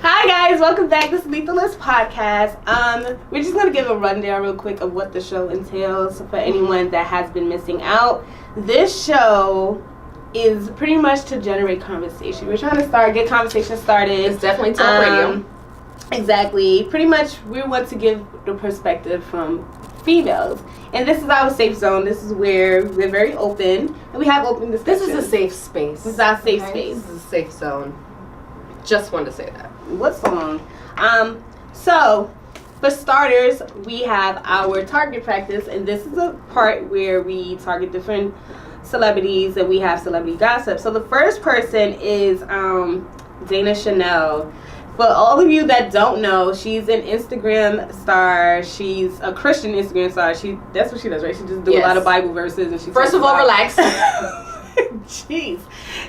Hi guys, welcome back. This is Lipz podcast. We're just gonna give a rundown real quick of what the show entails for anyone that has been missing out. This show is pretty much to generate conversation. We're trying to get conversation started. It's definitely talk radio. Exactly. Pretty much, we want to give the perspective from females, and this is our safe zone. This is where we're very open and we have open discussions. This is a safe space. This is our safe space. This is a safe zone. Just wanted to say that. What song? So for starters, we have our target practice, and this is a part where we target different celebrities and we have celebrity gossip. So the first person is Dana Chanel. For all of you that don't know, she's an Instagram star. She's a Christian Instagram star. That's what she does, right? She just do a lot of Bible verses, and she first of all, relax. Jeez,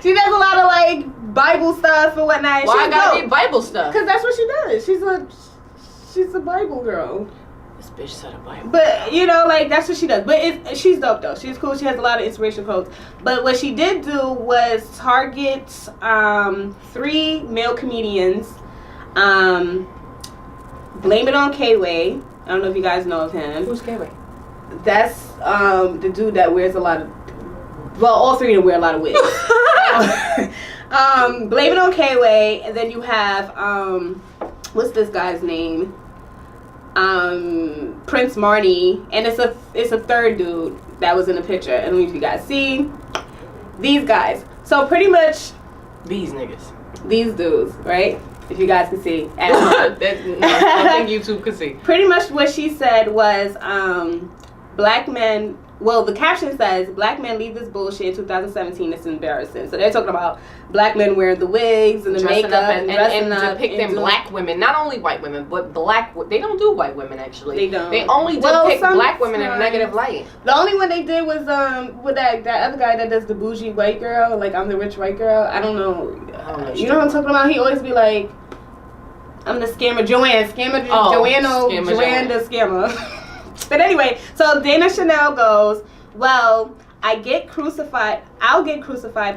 she does a lot of like Bible stuff and whatnot. Why I gotta be Bible stuff? Because that's what she does. She's a Bible girl. This bitch said a Bible. But like that's what she does. But she's dope though. She's cool. She has a lot of inspirational quotes. But what she did do was target 3 male comedians. Blame it on K-Way. I don't know if you guys know of him. Who's K-Way? That's the dude that wears a lot of. Well, all 3 of them wear a lot of wigs. Blame it on K-Way, and then you have what's this guy's name? Prince Marty, and it's a third dude that was in the picture. I don't know if you guys see these guys. So pretty much these niggas, these dudes, right? If you guys can see, I don't think YouTube could see. Pretty much what she said was, black men. Well, the caption says, "Black men leave this bullshit in 2017. It's embarrassing." So they're talking about black men wearing the wigs and the dressing makeup up and depicting and black women. Not only white women, but they don't do white women actually. They don't. They only depict black women in a negative light. The only one they did was with that other guy that does the bougie white girl. Like, I'm the rich white girl. I don't know. You know what I'm talking about? He always be like, "I'm the scammer, Joanne the scammer." But anyway, so Dana Chanel goes, "Well, I'll get crucified,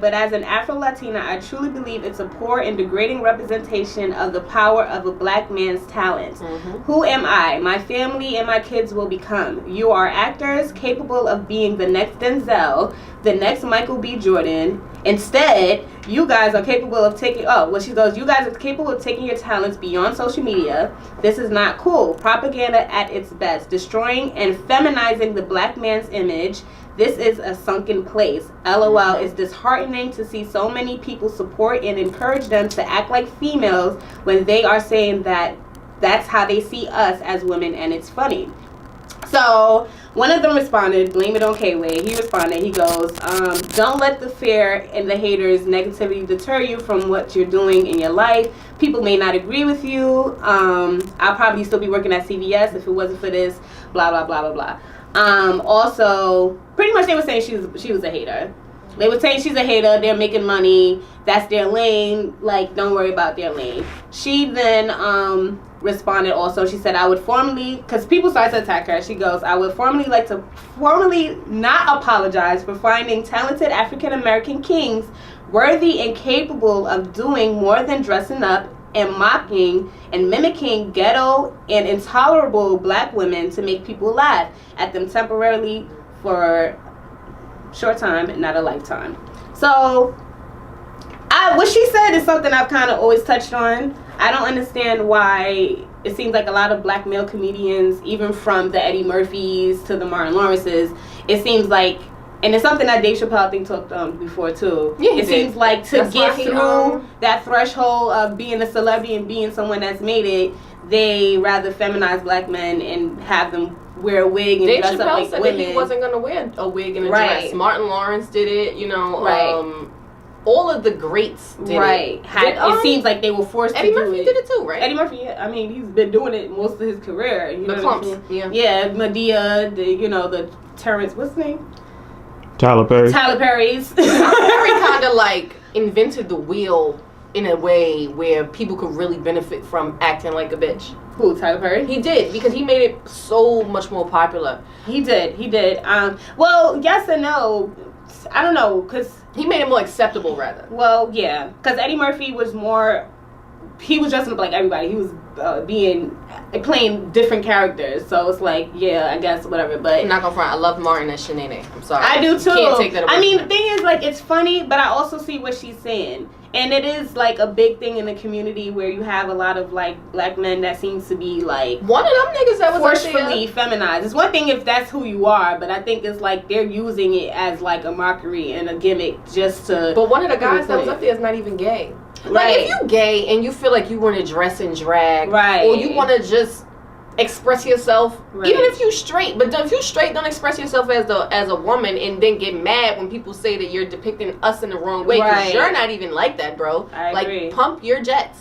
but as an Afro-Latina, I truly believe it's a poor and degrading representation of the power of a black man's talent. Who am I? My family and my kids will become. You are actors capable of being the next Denzel, the next Michael B. Jordan. Instead, you guys are capable of taking, you guys are capable of taking your talents beyond social media. This is not cool. Propaganda at its best, destroying and feminizing the black man's image. This is a sunken place. LOL. It's disheartening to see so many people support and encourage them to act like females when they are saying that that's how they see us as women, and it's funny." So one of them responded, "Blame it on K-Way." He responded, he goes, "Don't let the fear and the haters' negativity deter you from what you're doing in your life. People may not agree with you. I'll probably still be working at CVS if it wasn't for this, blah, blah, blah, blah, blah." Also, pretty much they were saying she was a hater. They were saying she's a hater, they're making money, that's their lane, like, don't worry about their lane. She then responded also, she said, "I would formally," because people started to attack her, she goes, "I would formally like to not apologize for finding talented African American kings worthy and capable of doing more than dressing up and mocking and mimicking ghetto and intolerable black women to make people laugh at them temporarily for short time and not a lifetime." So what she said is something I've kind of always touched on. I don't understand why it seems like a lot of black male comedians, even from the Eddie Murphys to the Martin Lawrences, it seems like, and it's something that Dave Chappelle I think talked on before too. Yeah, it seems like to get through that threshold of being a celebrity and being someone that's made it, they rather feminize black men and have them wear a wig and Dave dress Chappelle up like said women. That he wasn't going to wear a wig and a dress. Martin Lawrence did it, all of the greats did it. It seems like they were forced Eddie to do it. Eddie Murphy did it too, right? Eddie Murphy, yeah. I mean, he's been doing it most of his career. You know clumps, Yeah, Medea, the Terrence, what's his name? Tyler Perry. Tyler Perry's. Tyler Perry kind of like invented the wheel in a way where people could really benefit from acting like a bitch. Who, Tyler Perry? He did, because he made it so much more popular. He did. Well, yes and no. I don't know, because he made it more acceptable, rather. Well, yeah, because Eddie Murphy was more he was dressing up like everybody. He was playing different characters. So it's like, yeah, I guess whatever. But I'm not gonna front. I love Martin as Shanae. I'm sorry. I do too. Can't take that away. I mean, the thing is, like, it's funny, but I also see what she's saying. And it is, like, a big thing in the community where you have a lot of, like, black men that seems to be, like... One of them niggas that was forcefully feminized. It's one thing if that's who you are, but I think it's, like, they're using it as, like, a mockery and a gimmick just to... But one of the guys that was up there is not even gay. Like, Right. if you gay and you feel like you want to dress in drag... Right. Or you want to just express yourself... Right. Even if you straight, but if you straight, don't express yourself as a woman and then get mad when people say that you're depicting us in the wrong way. Because Right. you're not even like that, bro. I agree. Like, pump your jets.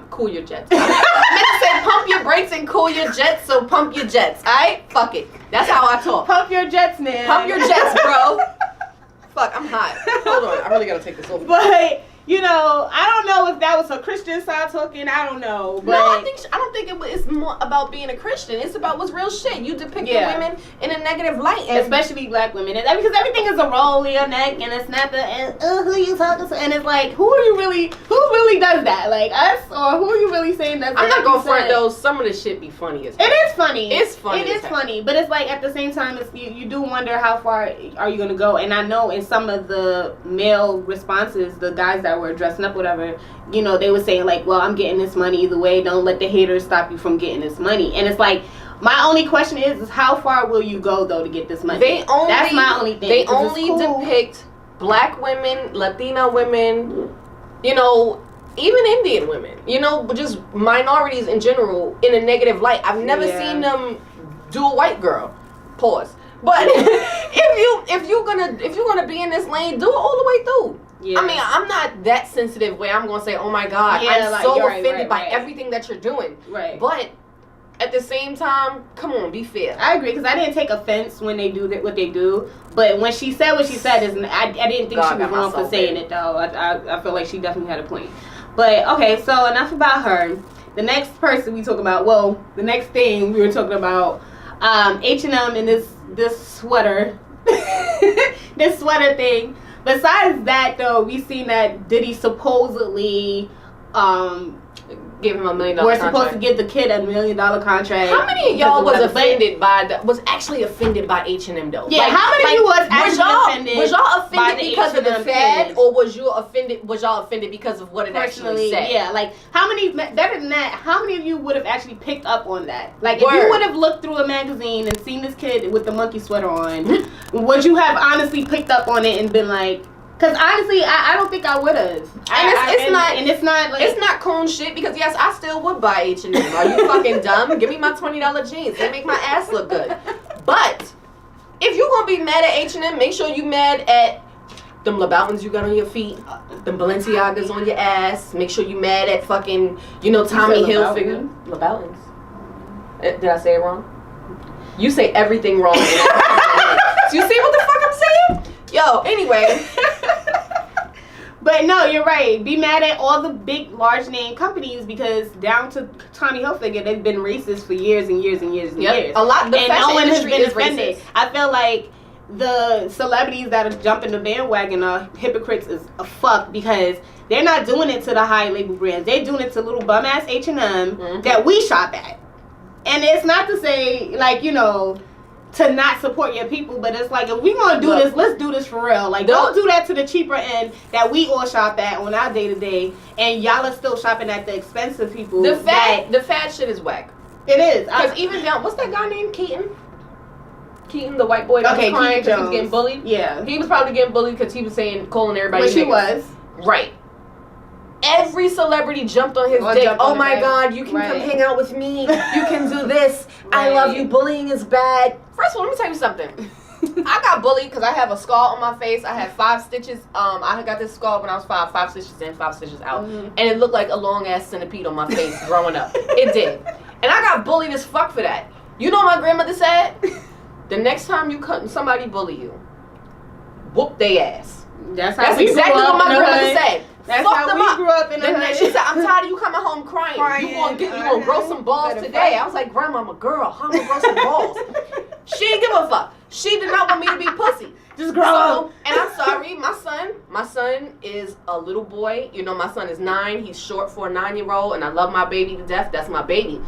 Cool your jets. I meant to say pump your brakes and cool your jets, so pump your jets. Alright? Fuck it. That's how I talk. Pump your jets, man. Pump your jets, bro. Fuck, I'm hot. Hold on. I really gotta take this off. But... You know, I don't know if that was a Christian side talking. I don't know. But No, I don't think it's more about being a Christian. It's about what's real shit. You depict women in a negative light, and especially black women, and because everything is a roll in your neck and a snapper, and who you talking to? And it's like, who really does that? Like us, or who are you really saying that? I'm not gonna front though. Some of the shit be funny as hell. It is funny. It's funny. It is funny, but it's like at the same time, it's you do wonder how far are you gonna go. And I know in some of the male responses, the guys that were dressing up, whatever, you know, they were saying like, well, I'm getting this money either way. Don't let the haters stop you from getting this money. And it's like, my only question is how far will you go though to get this money? That's my only thing. They only depict black women, Latina women, you know, even Indian women, you know, just minorities in general in a negative light. I've never seen them do a white girl. Pause. But if you're gonna be in this lane, do it all the way through. Yeah. I mean, I'm not that sensitive where I'm gonna say, "Oh my God, I'm like, so offended by everything that you're doing." Right. But at the same time, come on, be fair. I agree because I didn't take offense when they do what they do, but when she said what she said, I didn't think she was wrong for saying it though. I feel like she definitely had a point. But okay, so enough about her. The next person we talk about, well, the next thing we were talking about, H&M and this sweater, this sweater thing. Besides that, though, we seen that Diddy supposedly give him $1 million we're contract. supposed to give the kid $1 million contract. How many of y'all was offended was actually offended by H&M though? Yeah, how many of you was actually offended? Was y'all offended because of the fad, or was y'all offended because of what it actually said? Yeah, like how many? Better than that, how many of you would have actually picked up on that? Like if you would have looked through a magazine and seen this kid with the monkey sweater on, would you have honestly picked up on it and been like? Because honestly, I don't think I would have. And it's not coon shit. Because yes, I still would buy H&M. Are you fucking dumb? Give me my $20 jeans. They make my ass look good. But if you're gonna be mad at H&M, make sure you mad at them Laboutins you got on your feet, them Balenciagas on your ass. Make sure you mad at fucking Tommy Hilfiger. Laboutins. Did I say it wrong? You say everything wrong. So you see what the fuck I'm saying? Yo, anyway. But no, you're right. Be mad at all the big, large name companies because down to Tommy Hilfiger, they've been racist for years and years and years and years. A lot. The fashion no one has industry been is offended. racist. I feel like the celebrities that are jumping the bandwagon are hypocrites as a fuck because they're not doing it to the high label brands. They're doing it to little bum ass H&M that we shop at. And it's not to say to not support your people, but it's like if we gonna do this, let's do this for real. Like don't do that to the cheaper end that we all shop at on our day to day, and y'all are still shopping at the expensive people. The fat shit is whack. It is because even down. What's that guy named Keaton? Keaton, the white boy that was crying because he was getting bullied. Yeah, he was probably getting bullied because he was calling everybody. Which he was right. Every celebrity jumped on his dick. Oh my God, you can come hang out with me. You can do this. I love you. Bullying is bad. First of all, let me tell you something. I got bullied because I have a scar on my face. I had 5 stitches. I had got this scar when I was 5 stitches in, 5 stitches out. And it looked like a long ass centipede on my face growing up. It did. And I got bullied as fuck for that. You know what my grandmother said? The next time somebody bully you, whoop their ass. That's exactly what my grandmother said. That's how we grew up in the hood. She said, I'm tired of you coming home crying. You gonna grow some balls today. I was like, Grandma, I'm a girl. How am I gonna grow some balls? She didn't give a fuck. She did not want me to be pussy. Just grow up. And I'm sorry. My son is a little boy. You know, my son is 9. He's short for a 9-year-old, and I love my baby to death. That's my baby.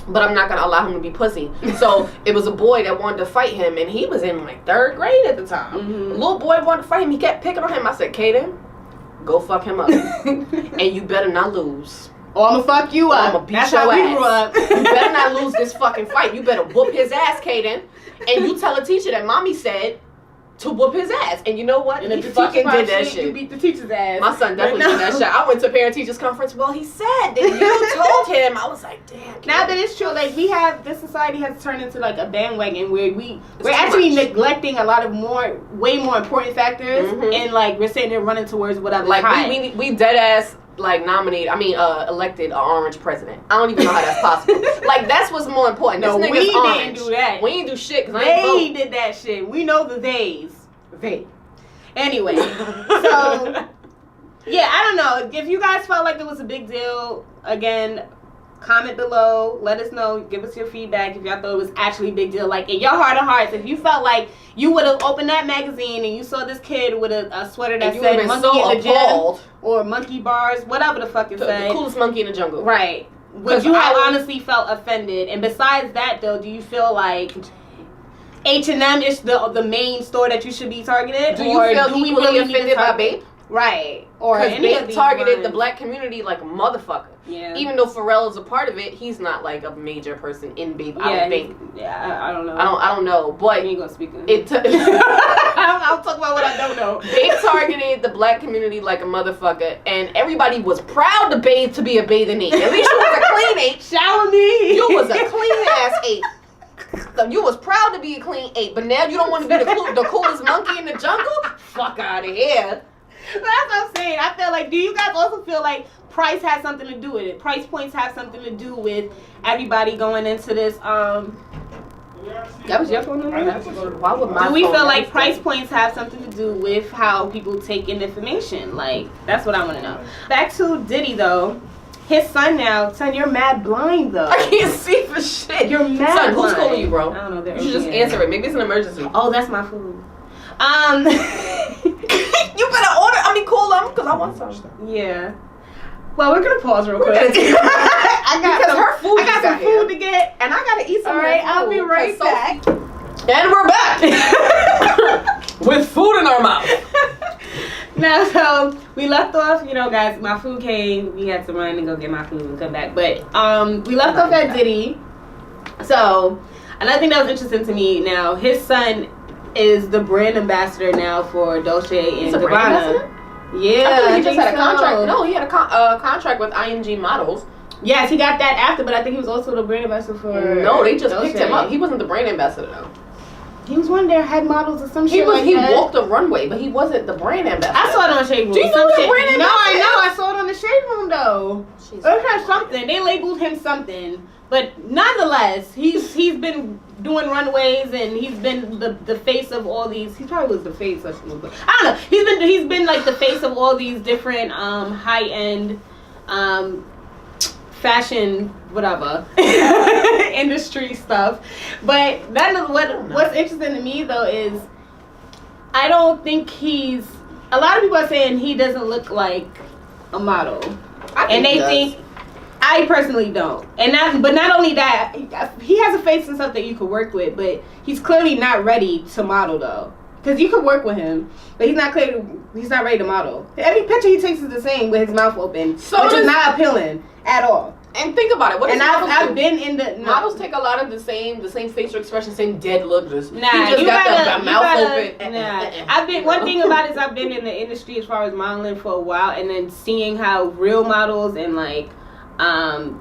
But I'm not going to allow him to be pussy. So it was a boy that wanted to fight him, and he was in like 3rd grade at the time. Mm-hmm. The little boy wanted to fight him. He kept picking on him. I said, Kaden, go fuck him up. And you better not lose. Or I'm going to fuck you up. I'm going to beat your ass. You better not lose this fucking fight. You better whoop his ass, Kaden. And you tell a teacher that mommy said to whoop his ass. And you know what? And he fucking did that shit. You beat the teacher's ass. My son definitely did that shit. I went to parent-teachers conference. Well, he said that you told him. I was like, damn. Now that it's true, like, this society has turned into like a bandwagon where we're actually neglecting a lot of way more important factors, and like we're sitting there running towards whatever. Like we dead ass elected an orange president. I don't even know how that's possible. Like, that's what's more important. No, this we orange. didn't do that. We didn't do shit because they did that shit. We know the theys. They. Anyway, so yeah, I don't know. If you guys felt like it was a big deal, again, comment below. Let us know. Give us your feedback if y'all thought it was actually a big deal. Like, in your heart of hearts, if you felt like you would have opened that magazine and you saw this kid with a sweater that said monkey in the gym or monkey bars, whatever the fuck it said. The coolest monkey in the jungle. Right. Would you have honestly felt offended? And besides that, though, do you feel like H&M is the main store that you should be targeted? Do you feel equally offended by Bape? Right. Or because Bape targeted the black community like a motherfucker. Yeah. Even though Pharrell is a part of it, he's not like a major person in Bape. I don't think. Yeah, I don't know. I don't know. But you ain't gonna speak on it. I'll talk about what I don't know. Bape targeted the black community like a motherfucker, and everybody was proud to bathe to be a bathing ape. At least you was a clean ape. Shower me. You was a clean ass ape. So you was proud to be a clean ape, but now you don't want to be the coolest monkey in the jungle? Fuck out of here. That's what I'm saying. I feel like, do you guys also feel like price has something to do with it? Price points have something to do with everybody going into this. That was your phone number? Why would my do we feel like price points have something to do with how people take in information? Like, that's what I want to know. Back to Diddy, though. His son, you're mad blind, though. I can't see for shit. You're mad son, blind. Who's calling you, bro? I don't know. You should just answer it. Maybe it's an emergency. Oh, that's my food. You better call them, because I want some. Yeah. Well, we're going to pause real quick. I got some food to get, and I got to eat some. All right, I'll be right back. And we're back. With food in our mouth. Now, so we left off, guys, my food came. We had to run and go get my food and come back. But we left off at Diddy. So, another thing that was interesting to me, now, his son is the brand ambassador now for Dolce and Gabbana. Yeah, he just had a contract. No, he had a contract with IMG Models. Yes, he got that after, but I think he was also the brand ambassador for. No, they just picked him up. He wasn't the brand ambassador though. He was one of their head models or some shit. He walked the runway, but he wasn't the brand ambassador. I saw it on Shade Room. Do you know the brand ambassador? No, I know. I saw it on the Shade Room though. It had something. They labeled him something, but nonetheless, he's been doing runways and he's been the face of all these. He probably was the face. I don't know. He's been like the face of all these different high end fashion whatever industry stuff. But what's interesting to me though is I don't think a lot of people are saying he doesn't look like a model. I personally don't. But not only that, he has a face and stuff that you could work with, but he's clearly not ready to model though. Because you could work with him, but he's not ready to model. Every picture he takes is the same with his mouth open, which is not appealing at all. And think about it. I've been in the models take a lot of the same facial expression, same dead look. He just you got the mouth open. Nah, one thing about it is I've been in the industry as far as modeling for a while, and then seeing how real models and like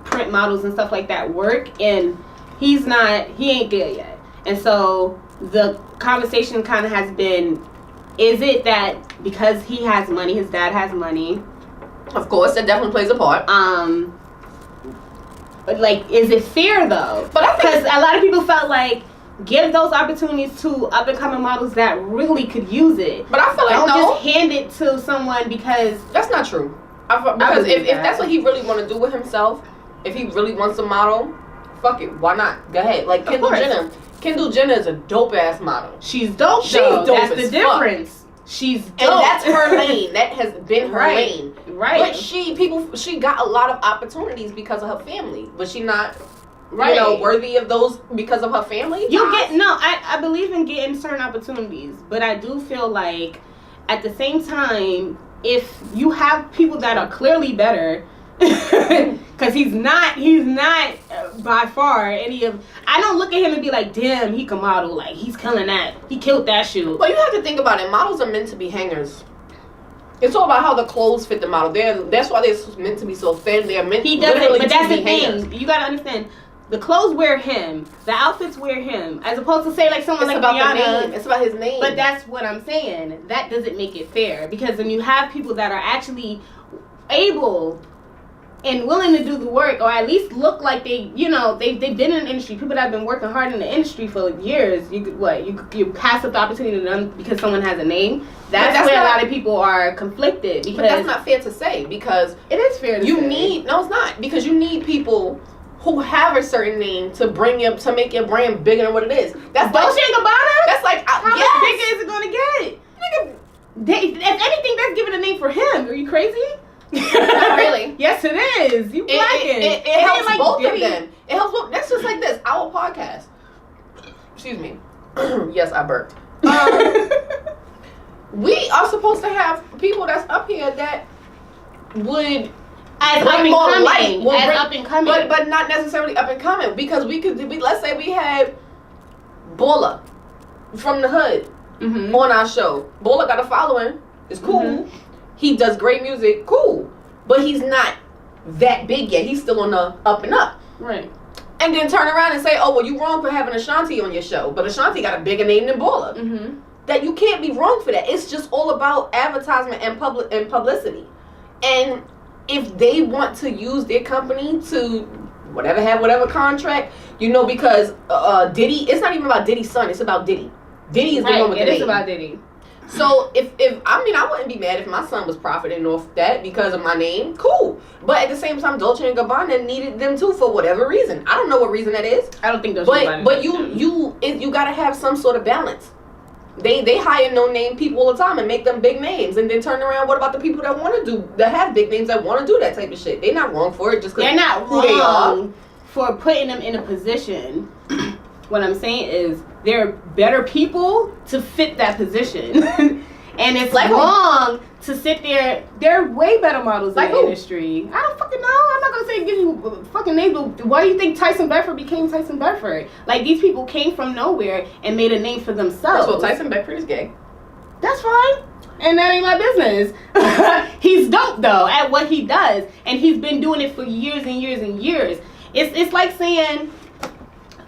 print models and stuff like that work, and he ain't there yet. And so the conversation kind of has been, is it that because he has money, his dad has money? Of course, that definitely plays a part. But like, is it fair though? But I think because a lot of people felt like give those opportunities to up and coming models that really could use it. But I feel like don't just hand it to someone because that's not true. Because if that's what he really want to do with himself, if he really wants to model, fuck it, why not? Go ahead. Like Kendall Jenner. Kendall Jenner is a dope ass model. She's dope. She's dope. That's the difference. she's dope. And that's her lane. That has been her lane. Right. But she got a lot of opportunities because of her family. Was she not, worthy of those because of her family? I believe in getting certain opportunities, but I do feel like at the same time, if you have people that are clearly better, because he's not by far any of. I don't look at him and be like, damn, he can model, like he's killing that. He killed that shoe. Well, you have to think about it. Models are meant to be hangers. It's all about how the clothes fit the model. That's why they're meant to be so thin. They're meant. He doesn't. But that's the thing. Hangers. You gotta understand. The clothes wear him. The outfits wear him. As opposed to say like someone it's like about Rihanna. The name. It's about his name. But that's what I'm saying. That doesn't make it fair, because when you have people that are actually able and willing to do the work, or at least look like they've been in the industry. People that have been working hard in the industry for years. You pass up the opportunity to them because someone has a name. That's where a lot of people are conflicted. Because but that's not fair to say, because it is fair to say. No, it's not, because you need people who have a certain name to make your brand bigger than what it is. That's Dolce & Gabbana. That's like how much bigger is it gonna get? If anything, that's giving a name for him. Are you crazy? Not really. Yes, it is. You blacking. It helps like both of them. It helps both. That's just like this. Our podcast. Excuse me. Yes, I burped. We are supposed to have people that's up here that would bring more light. Up and coming. But not necessarily up and coming, because let's say we had Bola from the hood on our show. Bola got a following. It's cool. Mm-hmm. He does great music. Cool. But he's not that big yet. He's still on the up and up. Right. And then turn around and say, oh, well, you wrong for having Ashanti on your show. But Ashanti got a bigger name than Bola. Mm-hmm. That you can't be wrong for that. It's just all about advertisement and publicity. And if they want to use their company to have whatever contract, because Diddy, it's not even about Diddy's son. It's about Diddy. Diddy is the one with the name. It is about Diddy. So I wouldn't be mad if my son was profiting off that because of my name. Cool. But at the same time, Dolce & Gabbana needed them too for whatever reason. I don't know what reason that is. I don't think Dolce & Gabbana. But you gotta have some sort of balance. They hire no-name people all the time and make them big names, and then turn around. What about the people that have big names that want to do that type of shit? They're not wrong for it just because they're not who they are. For putting them in a position. What I'm saying is there are better people to fit that position. And it's like wrong to sit there. They're way better models in the industry. I don't fucking know. I'm not going to say give you fucking names, but why do you think Tyson Bedford became Tyson Bedford? Like, these people came from nowhere and made a name for themselves. Well, Tyson Bedford is gay. That's fine. And that ain't my business. He's dope, though, at what he does. And he's been doing it for years and years and years. It's like saying...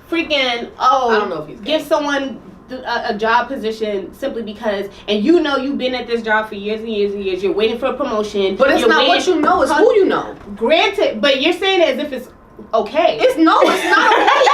freaking I don't know if he's give someone a job position simply because, and you've been at this job for years and years and years, you're waiting for a promotion, but it's not what you know, it's who you know. Granted, but you're saying it as if it's okay. It's not okay.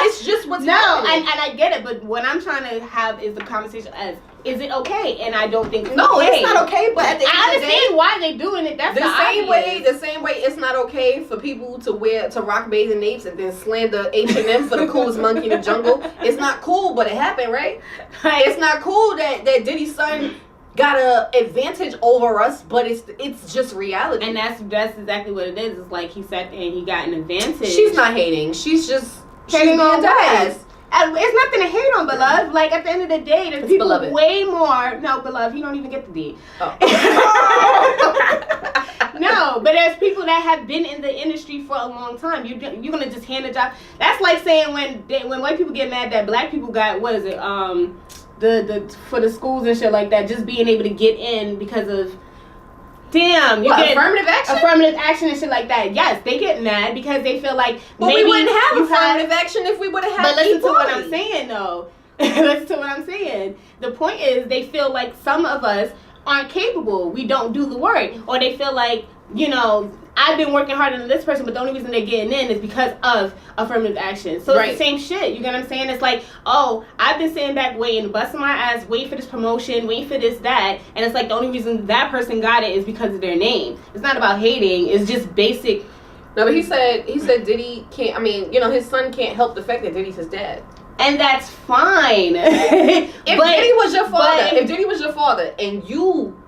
It's just what's happening. And I get it, but what I'm trying to have is the conversation as, is it okay? And I don't think it's no, okay. It's not okay. But at the end I of the understand day, why they're doing it. That's the same way it's not okay for people to rock bathing apes and then slander H&M for the coolest monkey in the jungle. It's not cool, but it happened, right? It's not cool that Diddy's son got a advantage over us, but it's just reality. And that's exactly what it is. It's like he sat there and he got an advantage. She's not hating. She's just hating on us. It's nothing to hate on, beloved. Like, at the end of the day, there's people beloved. Way more. No, beloved, you don't even get the D. Oh. No, but there's people that have been in the industry for a long time. You're gonna just hand a job. That's like saying when white people get mad that black people got, what is it? The for the schools and shit like that, just being able to get in because of. Damn, you get affirmative action and shit like that. Yes, they get mad because they feel like maybe we wouldn't have affirmative action if we would have had. But listen to what I'm saying, though. Listen to what I'm saying. The point is, they feel like some of us aren't capable. We don't do the work, or they feel like I've been working harder than this person, but the only reason they're getting in is because of affirmative action. So it's the same shit. You get what I'm saying? It's like, oh, I've been sitting back waiting, busting my ass, waiting for this promotion, waiting for this, that. And it's like the only reason that person got it is because of their name. It's not about hating. It's just basic. No, but he said Diddy can't, his son can't help the fact that Diddy's his dad. and that's fine. If Diddy was your father, and you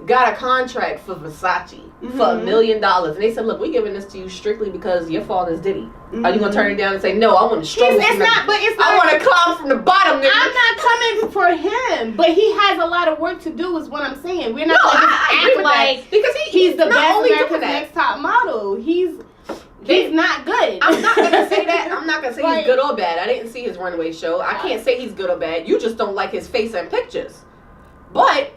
got a contract for Versace for $1 million, and they said, "Look, we're giving this to you strictly because your father's Diddy." Are you gonna turn it down and say, "No, I want to struggle"? I want to climb from the bottom. Nigga. I'm not coming for him, but he has a lot of work to do. Is what I'm saying. We're not gonna act like because he's the best America's Next Top Model. He's not good. I'm not gonna say that. I'm not gonna say he's good or bad. I didn't see his runway show. I can't say he's good or bad. You just don't like his face and pictures. But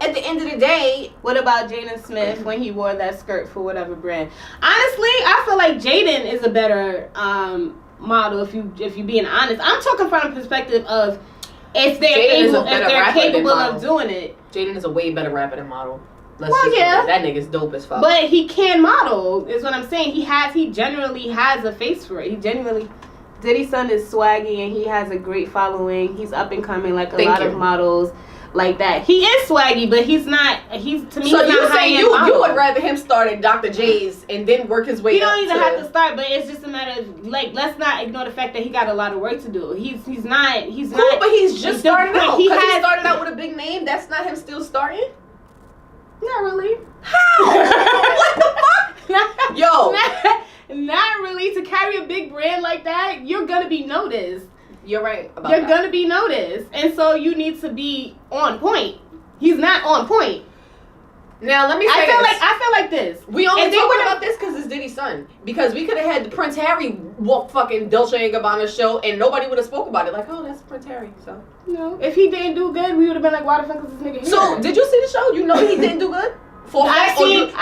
at the end of the day, what about Jaden Smith when he wore that skirt for whatever brand? Honestly, I feel like Jaden is a better model if you being honest. I'm talking from the perspective of if they're capable of doing it. Jaden is a way better rapper than model. That nigga's dope as fuck. But he can model, is what I'm saying. He genuinely has a face for it. He genuinely, Diddy's son is swaggy and he has a great following. He's up and coming like a lot of models like that. He is swaggy, but he's not. To me, so he's not high-end model. You would rather him start at Dr. J's and then work his way up. He don't even have to start, but it's just a matter of let's not ignore the fact that he got a lot of work to do. He's not. But he's just starting out. He started out with a big name. That's not him still starting. Not really. How? What the fuck? Yo. Not really. To carry a big brand like that, you're gonna be noticed. You're right about that. You're gonna be noticed, and so you need to be on point. He's not on point. Now let me say I feel like this. We only talking about this because it's Diddy's son. Because we could have had Prince Harry walk fucking Dolce & Gabbana show and nobody would have spoke about it. Like, oh, that's Prince Harry. So no, if he didn't do good, we would have been like, why the fuck is this nigga here? So did you see the show? You know he didn't do good. I've seen his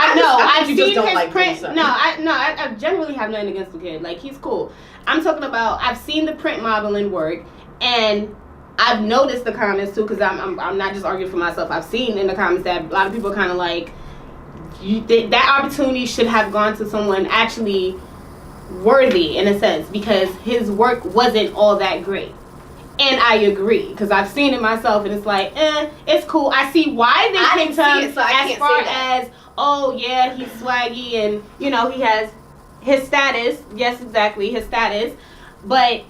print. I genuinely have nothing against the kid. Like, he's cool. I'm talking about, I've seen the print modeling work, and I've noticed the comments too, because I'm not just arguing for myself. I've seen in the comments that a lot of people are kind of like, that opportunity should have gone to someone actually worthy in a sense, because his work wasn't all that great. And I agree, because I've seen it myself, and it's like, it's cool. I see why they picked him as far as, oh yeah, he's swaggy, and you know, he has his status. Yes, exactly, his status. But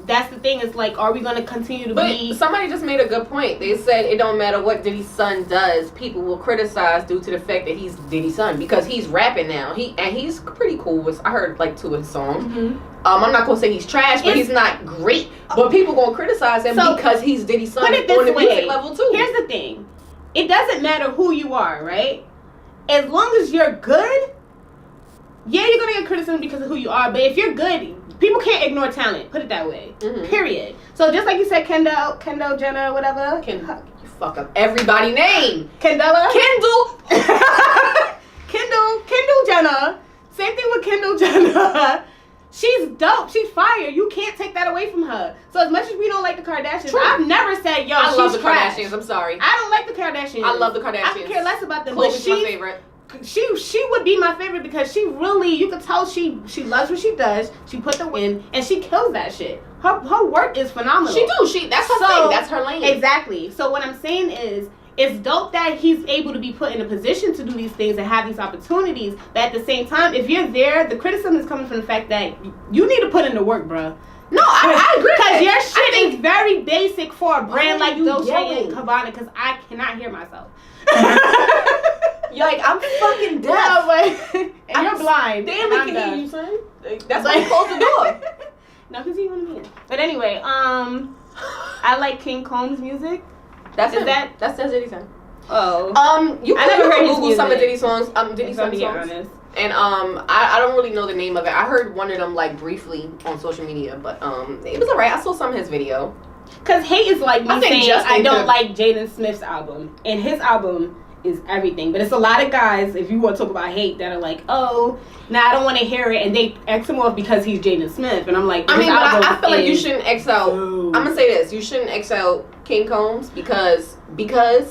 that's the thing, is like, are we going to continue to be... Somebody just made a good point. They said it don't matter what Diddy's son does, people will criticize due to the fact that he's Diddy's son, because he's rapping now. He's pretty cool. I heard like 2 of his songs. Mm-hmm. I'm not going to say he's trash, but he's not great. But people going to criticize him because he's Diddy's son on the music level too. Here's the thing. It doesn't matter who you are, right? As long as you're good, yeah, you're going to get criticism because of who you are. But if you're good, people can't ignore talent. Put it that way. Mm-hmm. Period. So just like you said, Kendall Jenner, whatever. You fuck up everybody name. Kendall Jenner. Same thing with Kendall Jenner. She's dope. She's fire. You can't take that away from her. So as much as we don't like the Kardashians, True. I've never said, yo, I love the trash. Kardashians. I'm sorry. I don't like the Kardashians. I love the Kardashians. I could care less about them. Khloe's my favorite. She would be my favorite because she really, you could tell she loves what she does. She put the win and she kills that shit. Her work is phenomenal. That's her thing. That's her lane. Exactly. So what I'm saying is, it's dope that he's able to be put in a position to do these things and have these opportunities. But at the same time, if you're there, the criticism is coming from the fact that you need to put in the work, bro. No, I agree. Because your shit is very basic for a brand like Dolce & Gabbana, because I cannot hear myself. You're like, I'm fucking deaf. No, and you're blind. Damn, we can hear you, son. That's why you closed the door. No, because you want to be in. But anyway, I like King Combs' music. That's Diddy's son. Oh. You can Google some of Diddy's songs. Diddy's songs. Honest. And I don't really know the name of it. I heard one of them like briefly on social media, but it was alright. I saw some of his video. Cause hate is like me saying I don't like Jaden Smith's album, and his album is everything. But it's a lot of guys, if you want to talk about hate, that are like, oh, I don't want to hear it, and they X him off because he's Jaden Smith, and I'm like, I feel like you shouldn't X out. I'm gonna say this: you shouldn't X out King Combs because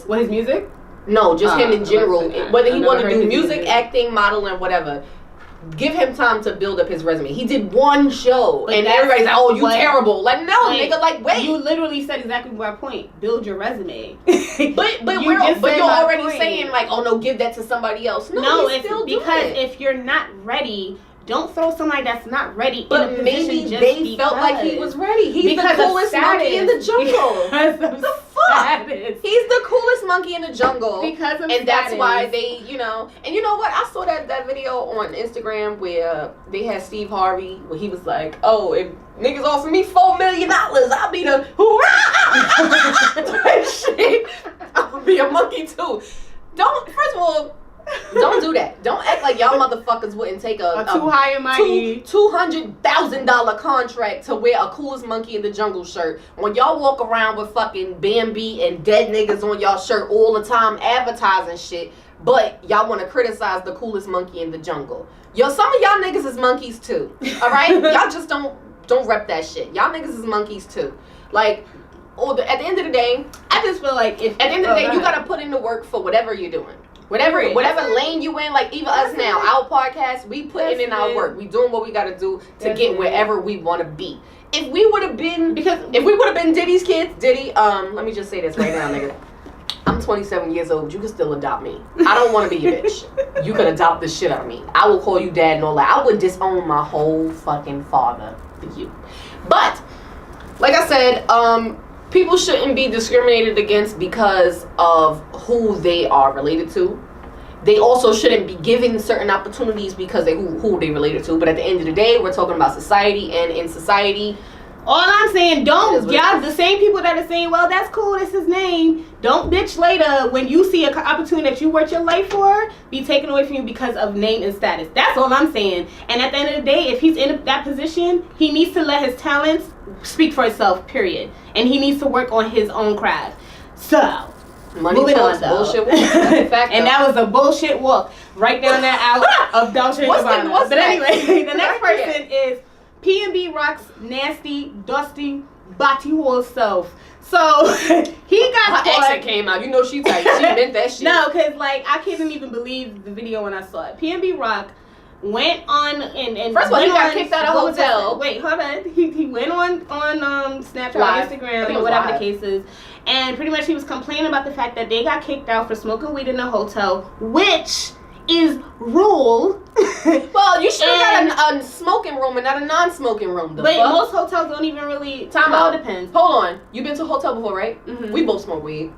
what, his music? No, just him in general. Whether he want to do music, acting, modeling, whatever. Give him time to build up his resume. He did one show, and everybody's like, "Oh, you terrible!" Like, no, nigga, like, wait. You literally said exactly my point. Build your resume. but you're already saying like, "Oh no, give that to somebody else." No, it's because if you're not ready, Don't throw somebody that's not ready but in a maybe position just they because. felt like he was ready. He's because the coolest monkey in the jungle. Because the fuck? He's the coolest monkey in the jungle. Because of and status. That's why they, and you know what? I saw that video on Instagram where they had Steve Harvey where he was like, oh, if niggas offer me $4 million, I'll be the hoorah! Shit. I'll be a monkey too. First of all, don't do that. Don't act like y'all motherfuckers wouldn't take a too high and mighty $200,000 contract to wear a coolest monkey in the jungle shirt when y'all walk around with fucking Bambi and dead niggas on y'all shirt all the time advertising shit, but y'all want to criticize the coolest monkey in the jungle. Some of y'all niggas is monkeys too. All right, y'all just don't rep that shit. Y'all niggas is monkeys too. Like, at the end of the day, I just feel like at the end of the day, you gotta put in the work for whatever you're doing. Whatever lane you in, like even us now, our podcast, we putting in our work. We doing what we gotta do to get wherever we want to be. If we would have been Diddy's kids, Diddy, let me just say this right now, nigga. I'm 27 years old. You can still adopt me. I don't want to be your bitch. You can adopt the shit out of me. I will call you dad and all that. I would disown my whole fucking father for you. But like I said, people shouldn't be discriminated against because of who they are related to. They also shouldn't be given certain opportunities because they who they related to. But at the end of the day, we're talking about society, and in society, all I'm saying, the same people that are saying, well, that's cool, that's his name. Don't bitch later when you see an opportunity that you worked your life for be taken away from you because of name and status. That's all I'm saying. And at the end of the day, if he's in that position, he needs to let his talents speak for itself, period. And he needs to work on his own craft. So, moving on, though. Bullshit walk. And that was a bullshit walk right down that alley of Dolce & Gabbana. But anyway, the next person is P&B Rock's nasty, dusty, body hole self. So he got her accent came out. You know she tight. She meant that shit. No, because I couldn't even believe the video when I saw it. P&B Rock went on and first of all, he got kicked out of a hotel. Wait, hold on. He went on Snapchat, Live. Instagram, or whatever the case is, and pretty much he was complaining about the fact that they got kicked out for smoking weed in the hotel, which is rule. Well, you should have got a smoking room and not a non-smoking room. But most hotels don't even really. Time out. It depends. Hold on. You've been to a hotel before, right? Mm-hmm. We both smoke weed.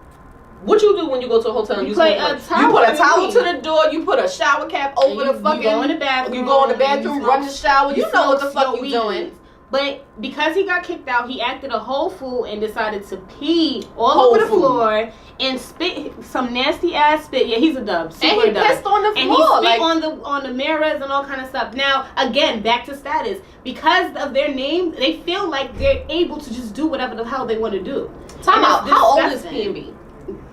What you do when you go to a hotel and you put a towel to the door. You put a shower cap over the fucking. You go in the bathroom. You go in the bathroom, run the shower. You know what the fuck you doing. But because he got kicked out, he acted a whole fool and decided to pee all over the floor and spit some nasty ass spit. Yeah, he's a dub. And he pissed on the floor. And he spit on the mirrors and all kind of stuff. Now, again, back to status. Because of their name, they feel like they're able to just do whatever the hell they want to do. Time out. How old is P&B?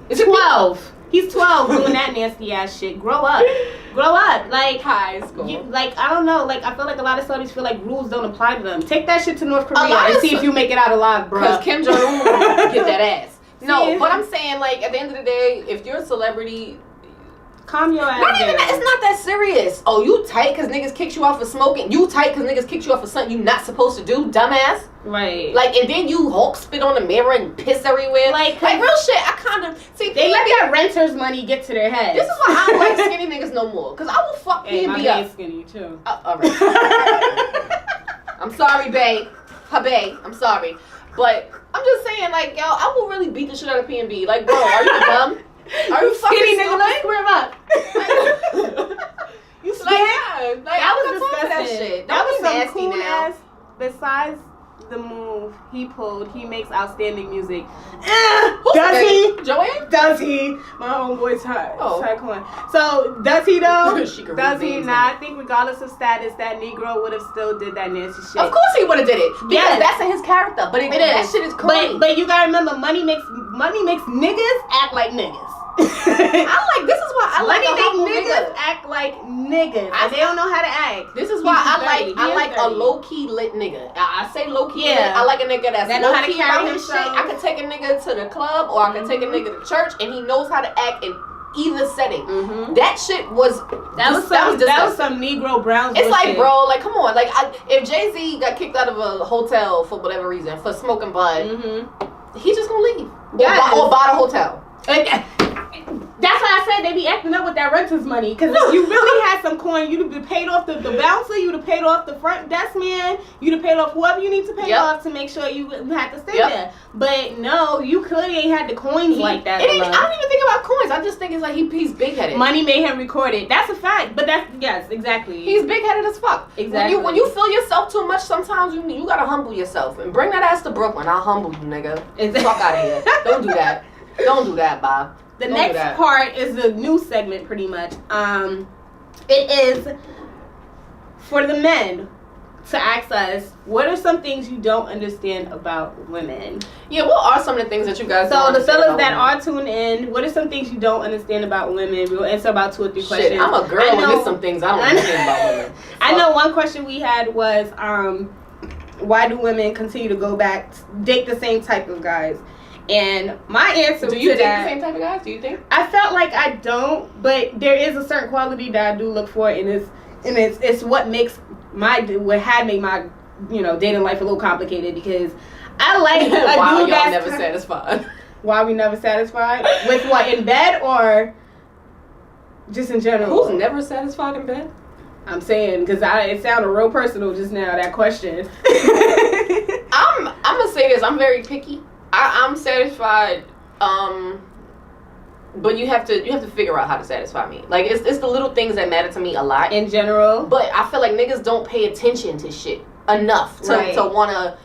It's 12. He's 12 doing that nasty ass shit. Grow up. Like high school. I don't know. Like I feel like a lot of celebrities feel like rules don't apply to them. Take that shit to North Korea and see if you make it out alive, bro. Because Kim Jong-un get that ass. No, but I'm saying like at the end of the day, if you're a celebrity, calm your ass down. It's not that serious. Oh, you tight because niggas kicked you off for smoking. You tight because niggas kicked you off for something you not supposed to do, dumbass. Right. Like, and then you Hulk spit on the mirror and piss everywhere. Like real shit. I kind of see. They let that renters money get to their heads. This is why I don't like skinny niggas no more. Cause I will fuck P&B up. Skinny too. All right. I'm sorry, babe. I'm sorry, but I'm just saying, like, yo, I will really beat the shit out of P&B. Like, bro, are you dumb? Are you fucking skinny nigga? Square up. You scared? Like, that was disgusting. That shit. That was some nasty cool now. ass. Besides the move he pulled, he makes outstanding music. Does he? Joanne? Does he? My homeboy's hot. So does he though? Does he? Nah, I think regardless of status, that Negro would have still did that nasty shit. Of course he would have did it. Because that's in his character. But that shit is crazy. But you gotta remember, money makes niggas act like niggas. This is why I like niggas act like niggas. And they don't know how to act. This is why I like a low key lit nigga. I say low key lit. I like a nigga that's that know how to carry his shit. I can take a nigga to the club or I can take a nigga to church and he knows how to act in either setting. Mm-hmm. That shit was that was some Negro Brown. It's like, bro, like come on, like if Jay-Z got kicked out of a hotel for whatever reason for smoking bud, he just gonna leave. Or buy the hotel. That's why I said they be acting up with that renter's money. Because if you really had some coin, you'd have paid off the bouncer, you'd have paid off the front desk man, you'd have paid off whoever you need to pay off to make sure you had to stay there. But no, you clearly ain't had the coins like that. I don't even think about coins. I just think it's like he's big-headed. Money made him record it. That's a fact. But yes, exactly. He's big-headed as fuck. Exactly. When you feel yourself too much, sometimes you gotta humble yourself. And bring that ass to Brooklyn. I'll humble you, nigga. Fuck out of here. Don't do that. Don't do that, Bob. The next part is the new segment, pretty much. It is for the men to ask us, what are some things you don't understand about women? Yeah, what are some of the things that you guys don't understand? So the fellas that are tuned in, what are some things you don't understand about women? We'll answer about 2 or 3 questions. Shit, I'm a girl and there's some things I don't understand about women. I know one question we had was, why do women continue to go back, date the same type of guys? And my answer to that... Do you date the same type of guys? Do you think? I felt like I don't, but there is a certain quality that I do look for, and it's what makes what had made my dating life a little complicated, because I like a dude that's never satisfied. Why we never satisfied? With what, in bed or just in general? Who's never satisfied in bed? I'm saying, because it sounded real personal just now, that question. I'm gonna say this. I'm very picky. I'm satisfied, but you have to figure out how to satisfy me. Like, it's the little things that matter to me a lot. In general. But I feel like niggas don't pay attention to shit enough to want to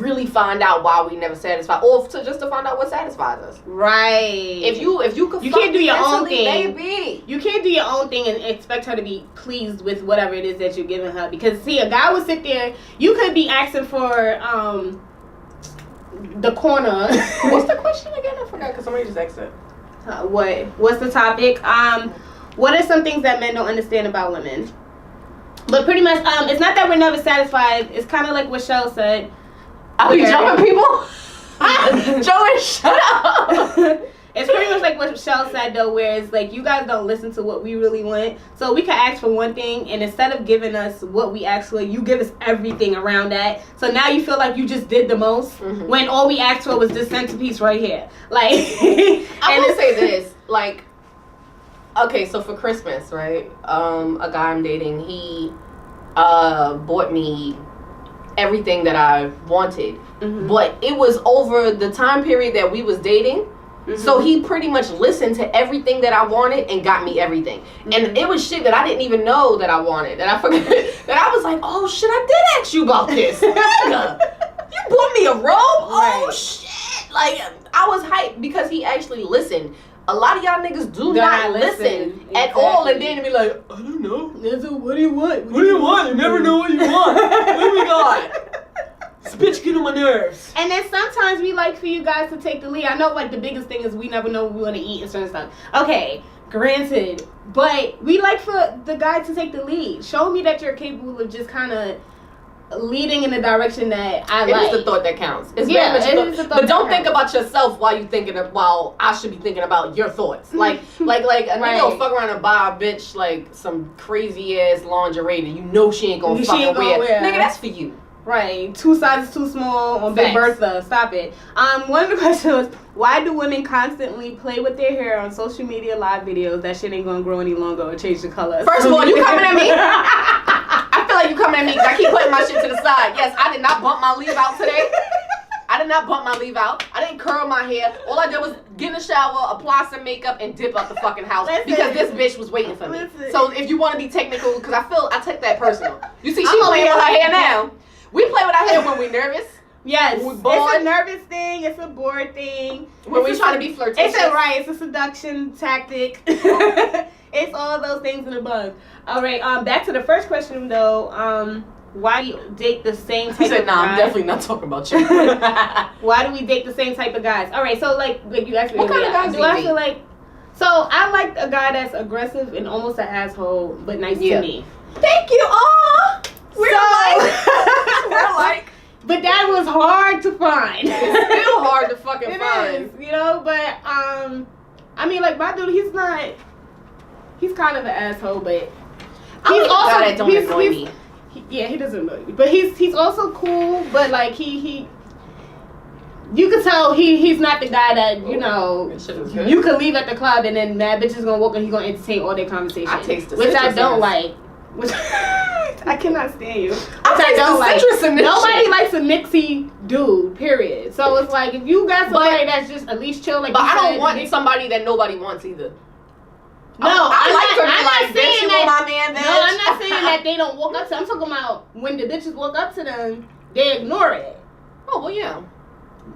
really find out why we never satisfy, or just to find out what satisfies us. Right. If you could, you can't do your own thing. Baby. You can't do your own thing and expect her to be pleased with whatever it is that you're giving her. Because see, a guy would sit there. You could be asking for the corner. What's the question again? I forgot because somebody just asked it. What's the topic? What are some things that men don't understand about women? But pretty much, it's not that we're never satisfied. It's kind of like what Shell said. Are we jumping people? Joey, shut up. It's pretty much like what Shell said, though, where it's like you guys don't listen to what we really want. So we can ask for one thing, and instead of giving us what we asked for, you give us everything around that. So now you feel like you just did the most, when all we asked for was this centerpiece right here. Like, I will say this, like, okay, so for Christmas, right, a guy I'm dating, he bought me everything that I wanted, but it was over the time period that we was dating. So he pretty much listened to everything that I wanted and got me everything. And it was shit that I didn't even know that I wanted. That I forgot. That I was like, oh shit, I did ask you about this. You bought me a robe? Oh shit. Like, I was hyped because he actually listened. A lot of y'all niggas do not listen at all, and then be like, I don't know. What do you want? What do you want? You never know what you want. What do we got? This bitch get on my nerves. And then sometimes we like for you guys to take the lead. I know, like, the biggest thing is we never know what we want to eat and certain stuff. Okay, granted. But we like for the guy to take the lead. Show me that you're capable of just kind of leading in the direction that I like. It is the thought that counts. It's the thought. But don't think about yourself while I should be thinking about your thoughts. Like a nigga will fuck around and buy a bitch like some crazy ass lingerie that you know she ain't gonna fucking wear. Nigga, that's for you. Right, 2 sizes too small on Big Bertha. Stop it. One of the questions was, why do women constantly play with their hair on social media live videos? That shit ain't gonna grow any longer or change the color. First of all, you coming at me? I feel like you coming at me because I keep putting my shit to the side. Yes, I did not bump my leave out today. I did not bump my leave out. I didn't curl my hair. All I did was get in the shower, apply some makeup, and dip out the fucking house because this bitch was waiting for me. So if you want to be technical, because I take that personal. You see, she playing with her hair now. We play with our hair when we're nervous. Yes, when we're bored. It's a nervous thing. It's a bored thing. When we're trying to be flirtatious. It's a seduction tactic. It's all those things in a bug. All right. Back to the first question though. Why do you date the same type of guys? I'm definitely not talking about you. Why do we date the same type of guys? All right. So like you asked me. What kind of guys do I feel like? So I like a guy that's aggressive and almost an asshole, but nice to me. Thank you. We're like, but that was hard to find. It's still hard to fucking find. Is, but I mean, like my dude, he's kind of an asshole, but he's also that don't annoy me. He doesn't annoy me, but he's also cool. But like we you could tell he's not the guy that, you know, you could leave at the club and then mad bitch is gonna walk and he's gonna entertain all their conversation. I taste the which I citrus don't in like. Which I cannot stand you. I don't like. Nobody likes a mixy dude, period. So it's like, if you got somebody that's just at least chill, like, but I don't want somebody that nobody wants either. No, I'm not saying that. My man, bitch. No, I'm not saying that they don't walk up to. I'm talking about when the bitches walk up to them, they ignore it. Oh well, yeah.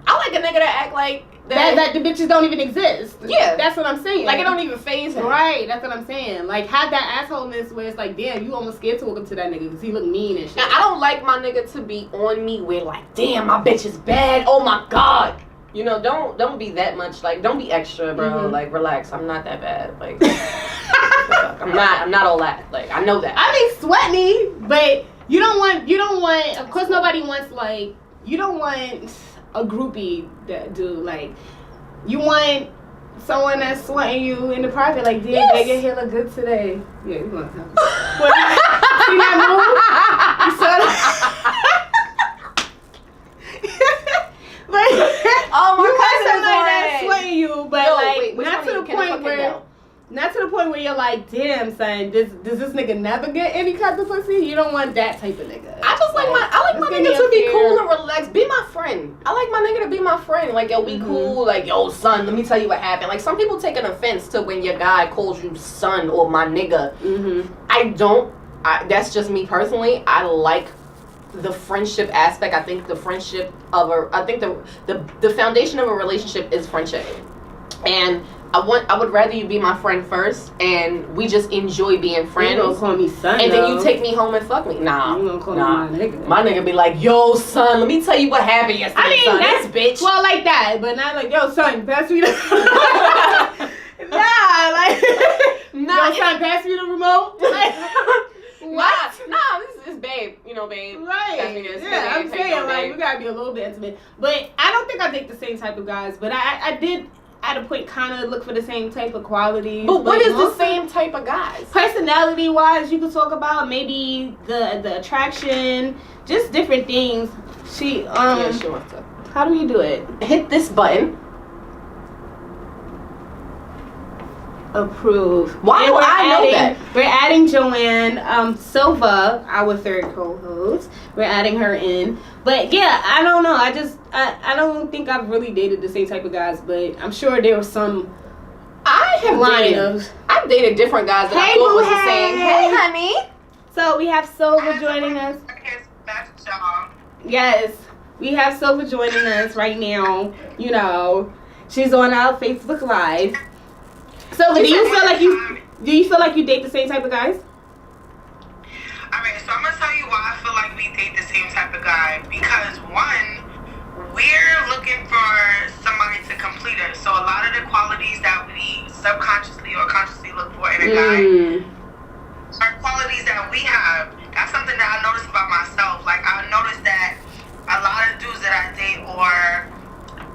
I like a nigga that act like that the bitches don't even exist. Yeah, that's what I'm saying. Like it don't even faze him. Right, that's what I'm saying. Like, have that assholeness where it's like, damn, you almost scared to walk up to that nigga because he look mean and shit. Now, I don't like my nigga to be on me with like, damn, my bitch is bad. Oh my god. You know, don't be that much, like, don't be extra, bro. Mm-hmm. Like, relax. I'm not that bad. Like, I'm not all that. Like, I know that. I mean, sweat me, but you don't want. Of course, nobody wants, like, you don't want a groupie that do, like, you want someone that's sweating you in the private, like, damn, yes. Your hair look good today. Yeah, you want to tell me. See that move? You saw that? Like, oh my you want somebody that's sweating you, but not to the point where you're like, damn, son, does this nigga never get any kind of pussy? You don't want that type of nigga. I like my nigga to be cool and relaxed. Be my friend. I like my nigga to be my friend. Like, yo, be cool. Like, yo, son, let me tell you what happened. Like, some people take an offense to when your guy calls you son or my nigga. Mm-hmm. I don't. That's just me personally. I like the friendship aspect. I think the friendship of the foundation of a relationship is friendship, and I would rather you be my friend first, and we just enjoy being friends. You gonna call me son, and then you take me home and fuck me? Nah, you gonna call me my nigga? My nigga be like, yo, son, let me tell you what happened yesterday. I mean, son, that's bitch. Well, like that, but not like, yo, son, pass me the. Yo, son, pass me the remote. What? Nah, this is babe. You know, babe. Right. Yeah, I'm saying, like, we gotta be a little bit intimate. But I don't think I date the same type of guys. But I did, at a point, kind of look for the same type of qualities. But what is the same type of guys? Personality-wise, you could talk about maybe the attraction, just different things. She wants to. How do you do it? Hit this button. Approve. Why do I know that? We're adding Joanne Silva, our third co-host. We're adding her in. But yeah, I don't know. I don't think I've really dated the same type of guys, but I'm sure there was some. I've dated different guys that I thought was the same. Hey, honey. So we have Silva joining us. Yes, we have Silva joining us right now. You know, she's on our Facebook Live. So do you feel like you date the same type of guys? Alright, so I'm gonna tell you why I feel like we date the same type of guy. Because one, we're looking for somebody to complete us. So a lot of the qualities that we subconsciously or consciously look for in a guy are qualities that we have. That's something that I noticed about myself. Like, I noticed that a lot of dudes that I date are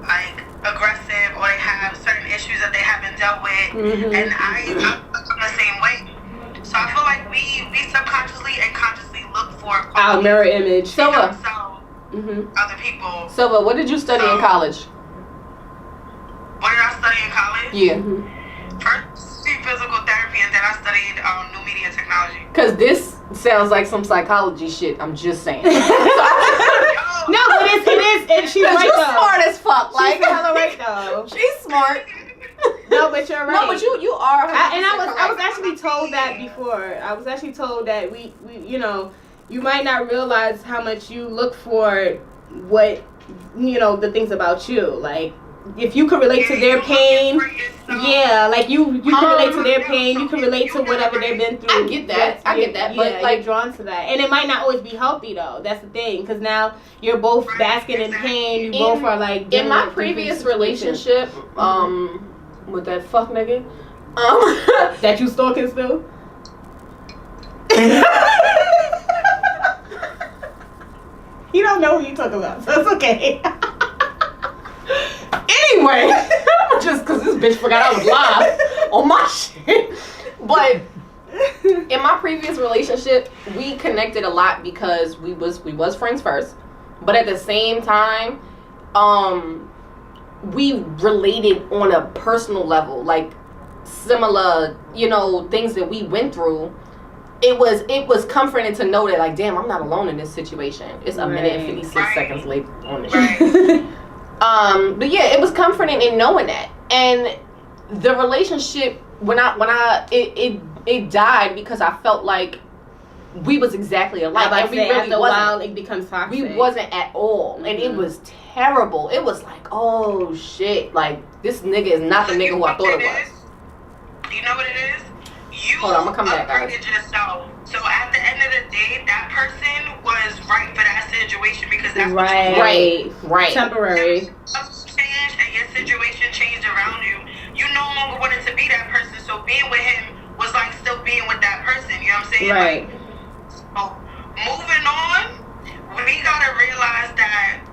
like aggressive, or they have certain issues that they haven't dealt with, and I'm the same way. So I feel like we subconsciously and consciously look for our mirror image. Silva, other people. Silva, what did you study in college? What did I study in college? Yeah. First, physical therapy, and then I studied new media technology. Cause this sounds like some psychology shit. I'm just saying. No, but it is, and she's right though. Smart as fuck. Like, she's hella right though. She's smart. No, but you're right. No, but you are. I was actually told that before. I was actually told that we you know, you might not realize how much you look for what, you know, the things about you. Like, if you could relate to their pain, like you can relate to their pain, you can relate to whatever they've been through. I get that. But like, drawn to that, and it might not always be healthy though. That's the thing, because now you're both basking in pain. You both are like. In my previous relationship, with that fuck nigga, that you stalking still. You don't know who you talking about, so it's okay. Anyway, just because this bitch forgot I was live on my shit. But in my previous relationship, we connected a lot because we was friends first. But at the same time, we related on a personal level, like similar, you know, things that we went through. It was comforting to know that, like, damn, I'm not alone in this situation. It's a minute and 56 seconds late on this shit. But yeah, it was comforting in knowing that. And the relationship, it died because I felt like we was exactly alike. Like we really after a while, it becomes toxic. We wasn't at all, and it was terrible. It was like, oh shit, like this nigga is not the nigga who I thought it was. You know what it is? You hold on, I'm gonna come back, guys. Yourself. So at the end of the day, that person was right for that situation because that's right. Temporary. Changed and your situation changed around you. You no longer wanted to be that person. So being with him was like still being with that person. You know what I'm saying? Right. Like, so moving on, we gotta realize that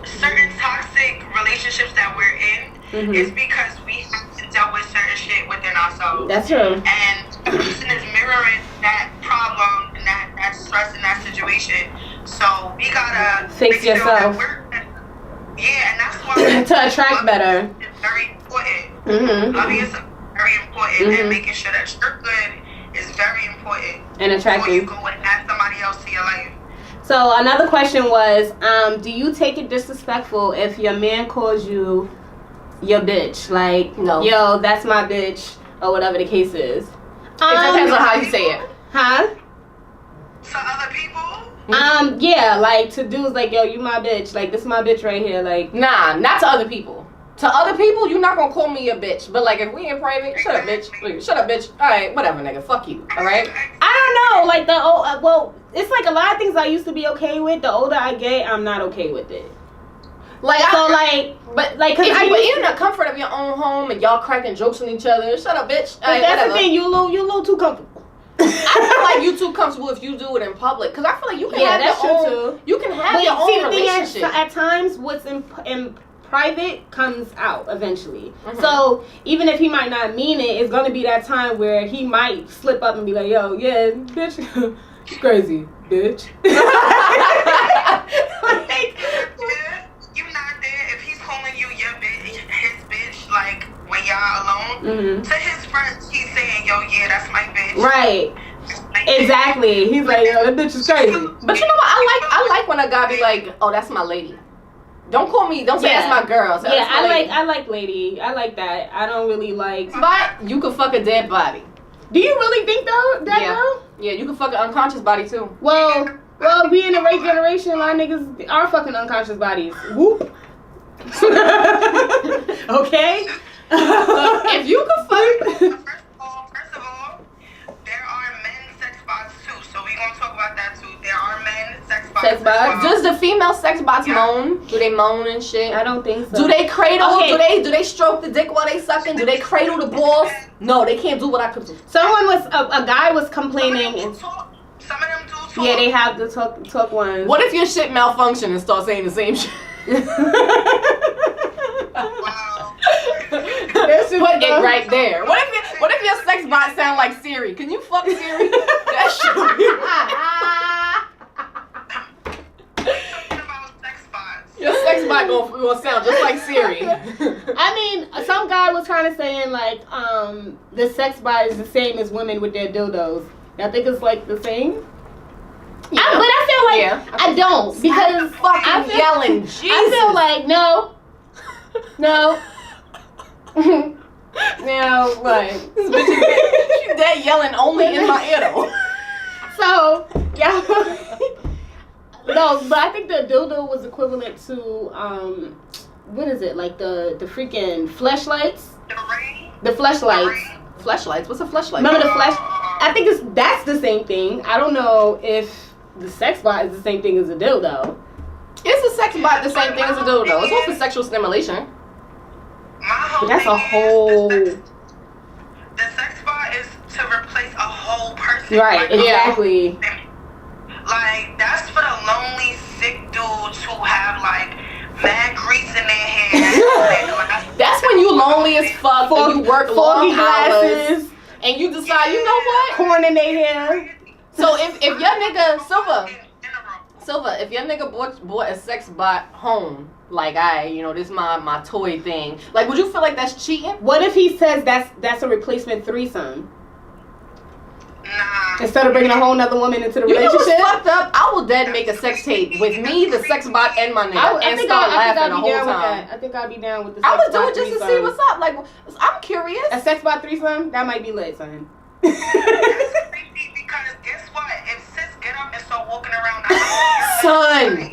certain toxic relationships that we're in is because we haven't dealt with certain shit within ourselves. That's true. And the person is mirroring that problem and that stress in that situation. So we gotta fix yourself. And that's why to attract better. It's very important. Obviously, very important, and making sure that you're good is very important. And attracting. Before you go and add somebody else to your life. So another question was, do you take it disrespectful if your man calls you your bitch? Like, no. Yo, that's my bitch, or whatever the case is. It depends on how you say it. Huh? To other people? Yeah, like to dudes like, yo, you my bitch. Like, this is my bitch right here. Like, nah, not to other people. To other people, you're not gonna call me a bitch. But like, if we in private, shut up, bitch. Shut up, bitch. All right, whatever, nigga. Fuck you. All right. I don't know. Like well, it's like a lot of things I used to be okay with. The older I get, I'm not okay with it. Like, but cause if you're in the comfort of your own home and y'all cracking jokes on each other, shut up, bitch. But that's whatever. The thing, you a little too comfortable. I feel like you too comfortable if you do it in public, because I feel like you can have your own. Too. You can have your own relationship. At times, what's in private comes out eventually. So even if he might not mean it, it's gonna be that time where he might slip up and be like, "Yo, yeah, bitch, she's crazy, bitch." Like, you're not there if he's calling you your bitch, his bitch, like when y'all alone. To his friends, he's saying, "Yo, yeah, that's my bitch." Right. Exactly. He's like, "Yo, that bitch is crazy." But you know what? I like when a guy be like, "Oh, that's my lady." Don't call me. Don't say that's my girl. So I like lady. I like that. I don't really like. But you could fuck a dead body. Do you really think though? Girl? Yeah, you can fuck an unconscious body too. Well, we in the rape generation. A lot of niggas are fucking unconscious bodies. Whoop. Okay. If you could fuck. First of all, there are men's sex bots too. So we gonna talk about that too. There are men's sex bots. Sex bots. Does the female sex bots moan? Do they moan and shit? I don't think so. Do they cradle? Okay. Do they stroke the dick while they sucking? Do they cradle the balls? No, they can't do what I could do. Someone was a guy was complaining. Some of them do talk. Yeah, they have the talk ones. What if your shit malfunction and start saying the same shit? Wow. Put it right there. What if your sex bot sound like Siri? Can you fuck Siri? That shit. Your sex bot gonna sound just like Siri. I mean, some guy was kind of saying like, the sex bot is the same as women with their dildos. I think it's like the same. Yeah. But I feel like I don't, because I feel yelling. Jesus. I feel like no. Now, like, this bitch she's dead yelling only in my ear though. So, yeah. No, but I think the dildo was equivalent to, what is it? Like the freaking fleshlights? The fleshlights. Fleshlights? What's a fleshlight? Remember the flesh? I think that's the same thing. I don't know if the sex bot is the same thing as a dildo. Is the sex bot the same thing as a dildo? It's all for sexual stimulation. But that's a whole. The sex bot is to replace a whole person. Right, exactly. Like, that's for the lonely, sick dudes who have, like, mad grease in their hair. That's when you lonely as fuck and you work long hours. And you decide, you know what? Corn in their hair. So if your nigga, Silva, if your nigga bought a sex bot home Like, this is my toy thing. Like, would you feel like that's cheating? What if he says that's a replacement threesome? Nah. Instead of bringing a whole nother woman into the relationship? You know what's fucked up? I will dead make a sex tape with me, the sex bot, and my nigga, and start laughing the whole time. I think I'd be down with the sex I would do bot it just threesome. to see what's up. Like, I'm curious. A sex bot threesome? That might be lit, son. That's creepy because guess what? If sis get up and start walking around the house, Son.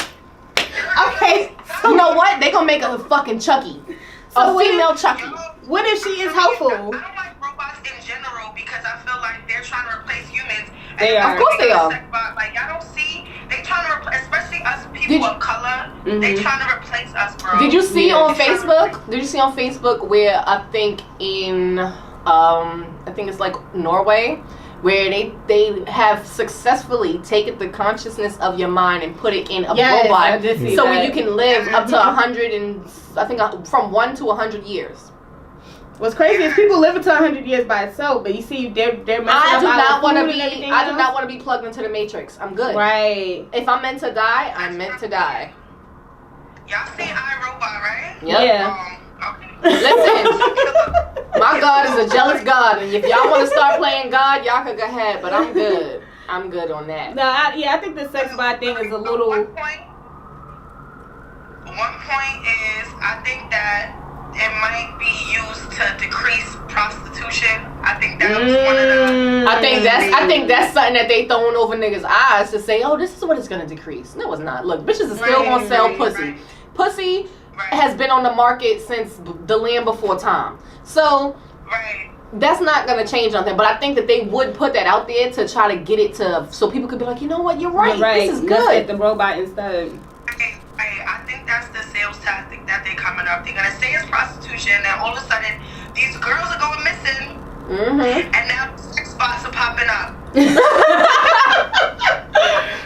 Okay. You know what? They gonna make a fucking Chucky. So a female Chucky. What if she is helpful? I don't like robots in general because I feel like they're trying to replace humans. They are. Of course they are. Like, y'all don't see, they trying to replace, especially us people of color, they trying to replace us, bro. Did you see on Facebook? Did you see on Facebook where I think in I think it's like Norway, where they have successfully taken the consciousness of your mind and put it in a robot, I did see so that. where you can live up to 100 and I think from 1 to 100 years. What's crazy is people live until 100 years by itself, but you see they're messing I up do our not want to food be. and everything I do else. not want to be plugged into the matrix. I'm good. Right. If I'm meant to die, I'm meant to die. Y'all seen iRobot, right? Yep. Yeah. Okay. Listen, my God is a jealous God, and if y'all want to start playing God, y'all can go ahead. But I'm good. I'm good on that. No, I think the sex bot thing is a little. One point is I think that it might be used to decrease prostitution. I think that was one of the. I think that's something that they throwing over niggas' eyes to say, oh, this is what it's gonna decrease. No, it's not. Look, bitches are still gonna sell pussy. Right. Pussy has been on the market since the land before time. So that's not gonna change nothing. But I think that they would put that out there to try to get it to so people could be like, you know what, you're right. This is Let's good. get the robot instead. I think that's the sales tactic that they're coming up. They're gonna say it's prostitution, and then all of a sudden these girls are going missing, and now sex spots are popping up.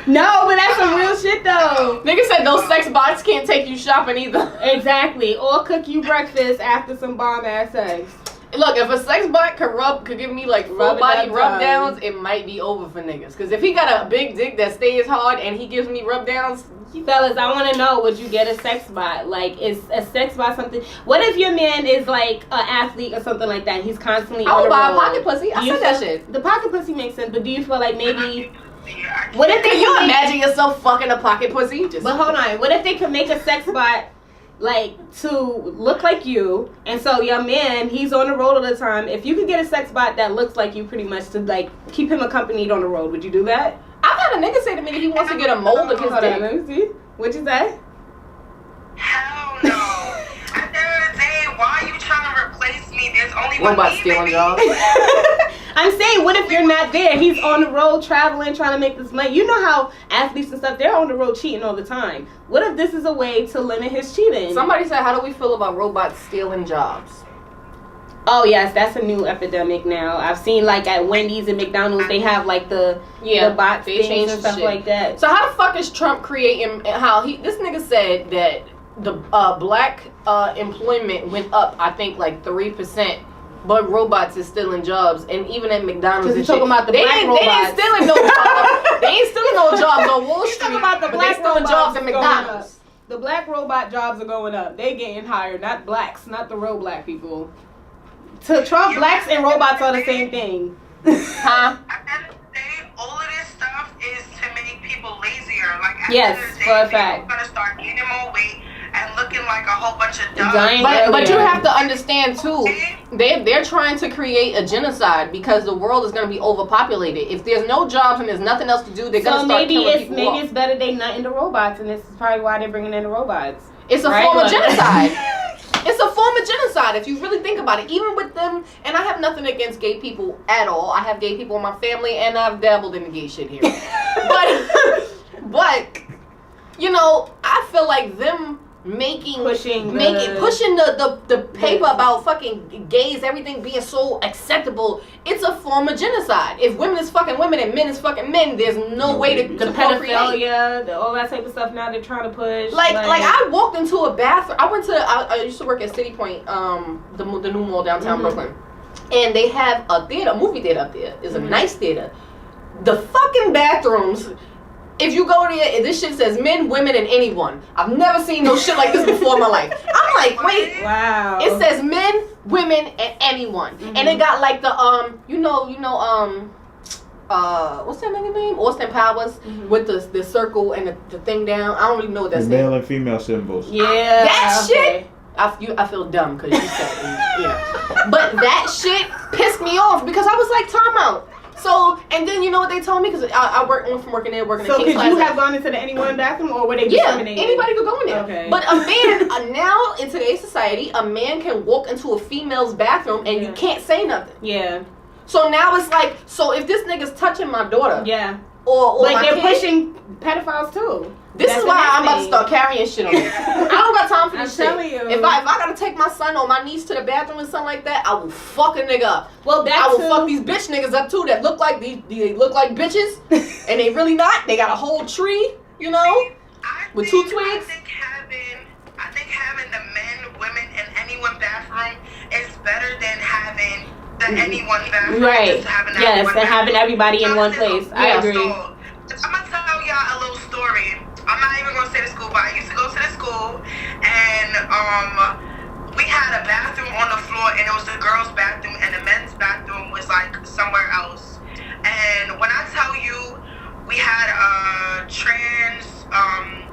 No, but that's some real shit though. Nigga said those sex bots can't take you shopping either. Exactly, or cook you breakfast after some bomb ass sex. Look, if a sex bot could give me like full body rub downs, it might be over for niggas. Cause if he got a big dick that stays hard and he gives me rub downs, fellas, I want to know, would you get a sex bot? Like, is a sex bot something? What if your man is like an athlete or something like that? He's constantly I on would the buy a road. pocket pussy. I said that shit. The pocket pussy makes sense, but do you feel like maybe? What What if they Can you could make- imagine yourself fucking a pocket pussy? Just But hold on, what if they could make a sex bot like to look like you, and so your man, he's on the road all the time. If you could get a sex bot that looks like you pretty much to like keep him accompanied on the road, would you do that? I've had a nigga say to me that he wants to get a mold of his Hold on, dick. let me see. What'd you say? Hell no. At the end of the day, why are you trying to replace me? There's only one Robot me, stealing baby. jobs. I'm saying, what if you're not there? He's on the road traveling, trying to make this money. You know how athletes and stuff, they're on the road cheating all the time. What if this is a way to limit his cheating? Somebody said, how do we feel about robots stealing jobs? Oh yes, that's a new epidemic now. I've seen like at Wendy's and McDonald's, they have like the bot they things changed and stuff shit. like that. So how the fuck is Trump creating, this nigga said that the black employment went up, I think like 3%. But robots is stealing jobs, and even at McDonald's. Because he's talking about the black robots. They ain't stealing no jobs. They ain't stealing no jobs on Wall He's Street. talking about the but black they stealing jobs at robots going up. McDonald's. The black robot jobs are going up. They getting hired, not blacks, not the real black people. To Trump, blacks and robots are the same thing. Huh? At the end of the day, all of this stuff is to make people lazier. Like, at Yes, the end of the day, for a people fact. are gonna start gaining more weight and looking like a whole bunch of dumb. Dying But you earlier. have to understand too, they're trying to create a genocide because the world is going to be overpopulated. If there's no jobs and there's nothing else to do, they're going to start killing people off. it's better they not into robots, and this is probably why they're bringing in the robots. It's a Right? form of Like- genocide. It's a form of genocide if you really think about it. Even with them, and I have nothing against gay people at all. I have gay people in my family, and I've dabbled in the gay shit here. but you know, I feel like them pushing the paper about fucking gays, everything being so acceptable. It's a form of genocide. If women is fucking women and men is fucking men, there's no way to The procreate. pedophilia, all that type of stuff now they're trying to push. Like I walked into a bathroom. I used to work at City Point, the new mall downtown Brooklyn, and they have a movie theater up there. It's a nice theater. The fucking bathrooms If you go there, this shit says men, women, and anyone. I've never seen no shit like this before in my life. I'm like, wait. Wow. It says men, women, and anyone. Mm-hmm. And it got like the, what's that nigga name? Austin Powers with the circle and the thing down. I don't really know what that's. The male and female symbols. Yeah. That shit. I feel dumb because you said, But that shit pissed me off because I was like, time out. So, and then you know what they told me? Because I went from working there, working at King's Plaza. So, could you have gone into the anyone bathroom, or were they discriminating? Yeah, anybody could go in there. Okay. But a man, now in today's society, a man can walk into a female's bathroom and you can't say nothing. Yeah. So now it's like, so if this nigga's touching my daughter. Yeah. Or like my they're kid, pushing pedophiles too. This is why I'm about to start carrying shit on me. I don't got time for this shit. You. If I gotta take my son or my niece to the bathroom or something like that, I will fuck a nigga up. Well, I will fuck these bitch niggas up too that look like they look like bitches and they really not. They got a whole tree, with two twigs. I think having the men, women, and anyone bathroom is better than having the anyone bathroom. Right. Yes, and having everybody in one place. I agree. So, I'm gonna tell y'all a little story. I'm not even gonna say the school, but I used to go to the school, and we had a bathroom on the floor, and it was the girls' bathroom, and the men's bathroom was like somewhere else. And when I tell you, we had a trans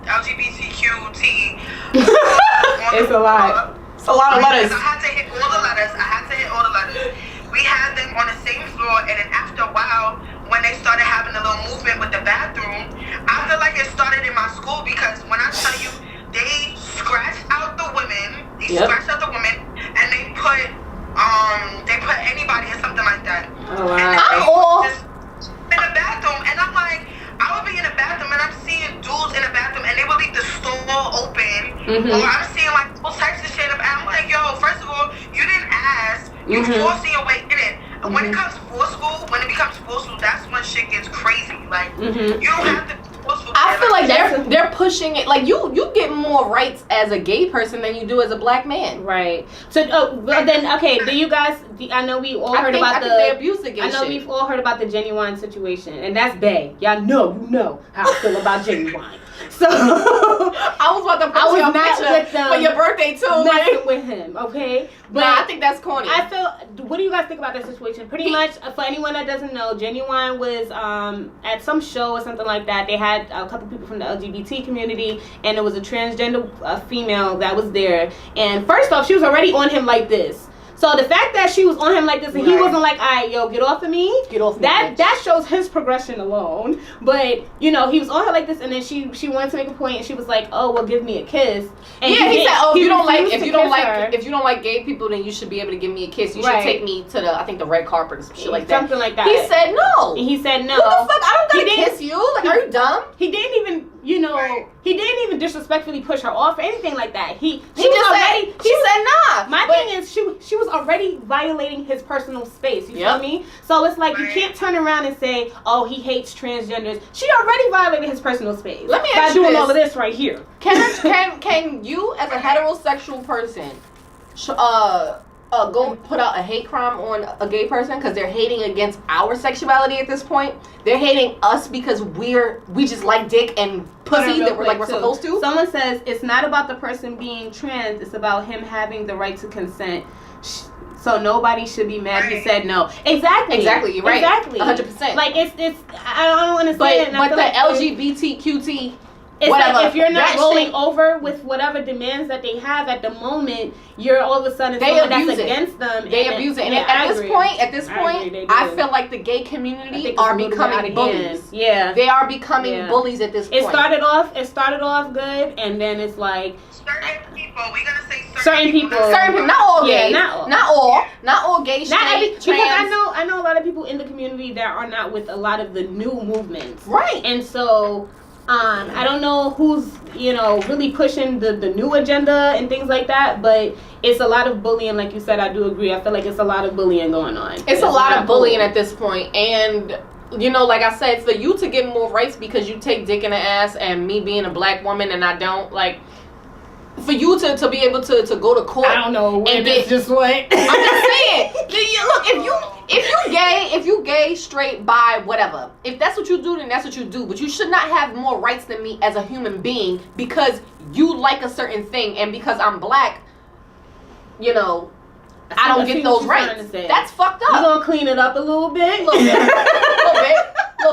LGBTQT. It's a lot. It's a lot of letters. I had to hit all the letters. We had them on the same floor, and then after a while, when they started having a little movement with the bathroom, I feel like it started in my school because when I tell you, they scratched out the women, and they put anybody or something like that. Oh, wow. And then just in the bathroom, and I'm like, I would be in the bathroom and I'm seeing dudes in the bathroom and they would leave the stall open, or I'm seeing like all types of shit up, and I'm like, yo, first of all, you didn't ask, you forcing your way in it. And when it becomes full school, that's when shit gets crazy. Like, you don't have to be forceful. I feel like they're pushing it. Like, you get more rights as a gay person than you do as a black man. Right. So, well then, okay, do you guys, I know we all heard about they abuse the gay I know shit. we've all heard about the Genuine situation, and that's bae. Y'all know how I feel about Genuine. So I was about to post your picture for your birthday too. Messing with him, okay? But I think that's corny. I feel. What do you guys think about that situation? Pretty much, for anyone that doesn't know, Genuine was at some show or something like that. They had a couple people from the LGBT community, and it was a transgender female that was there. And first off, she was already on him like this. So the fact that she was on him like this and he wasn't like, all right, yo, get off of me. Get off me. That shows his progression alone. But, he was on her like this, and then she wanted to make a point, and she was like, oh, well, give me a kiss. And he said, oh, if you don't like gay people, then you should be able to give me a kiss. You should take me to the red carpet or some shit like that. Something like that. He said no. And he said no. What the fuck? I don't gotta kiss you. Like, are you dumb? He didn't even, he didn't even disrespectfully push her off or anything like that. He said nah. My thing is, she was already violating his personal space. You feel me? So it's like, you can't turn around and say, oh, he hates transgenders. She already violated his personal space. Let me ask you by doing this. all of this right here. Can you, as a heterosexual person, go put out a hate crime on a gay person because they're hating against our sexuality at this point? They're hating us because we just like dick and pussy that we're supposed to? Someone says it's not about the person being trans, it's about him having the right to consent. So nobody should be mad he said no. Exactly. You're right. Exactly. 100%. Like it's I don't understand. But the LGBTQT. It's whatever. like if you're not rolling over with whatever demands that they have at the moment, you're all of a sudden someone that's against them. They abuse it. And at this point, I feel like the gay community are becoming bullies. Yeah. They are becoming bullies at this point. It started off good, and then it's like certain people. We're gonna say certain people. Not all gays. Not all gay, straight, because trans. I know a lot of people in the community that are not with a lot of the new movements. Right. And so I don't know who's, really pushing the new agenda and things like that, but it's a lot of bullying. Like you said, I do agree. I feel like it's a lot of bullying going on. It's a lot of bullying at this point. And, like I said, for you to get more rights because you take dick in the ass, and me being a black woman and I don't, like, for you to be able to go to court. I don't know. And just what? I'm just saying. Look, if you if you gay, straight, bi, whatever, if that's what you do, then that's what you do. But you should not have more rights than me as a human being because you like a certain thing, and because I'm black, you know, I don't get those rights. That's fucked up. We're gonna clean it up a little bit. A little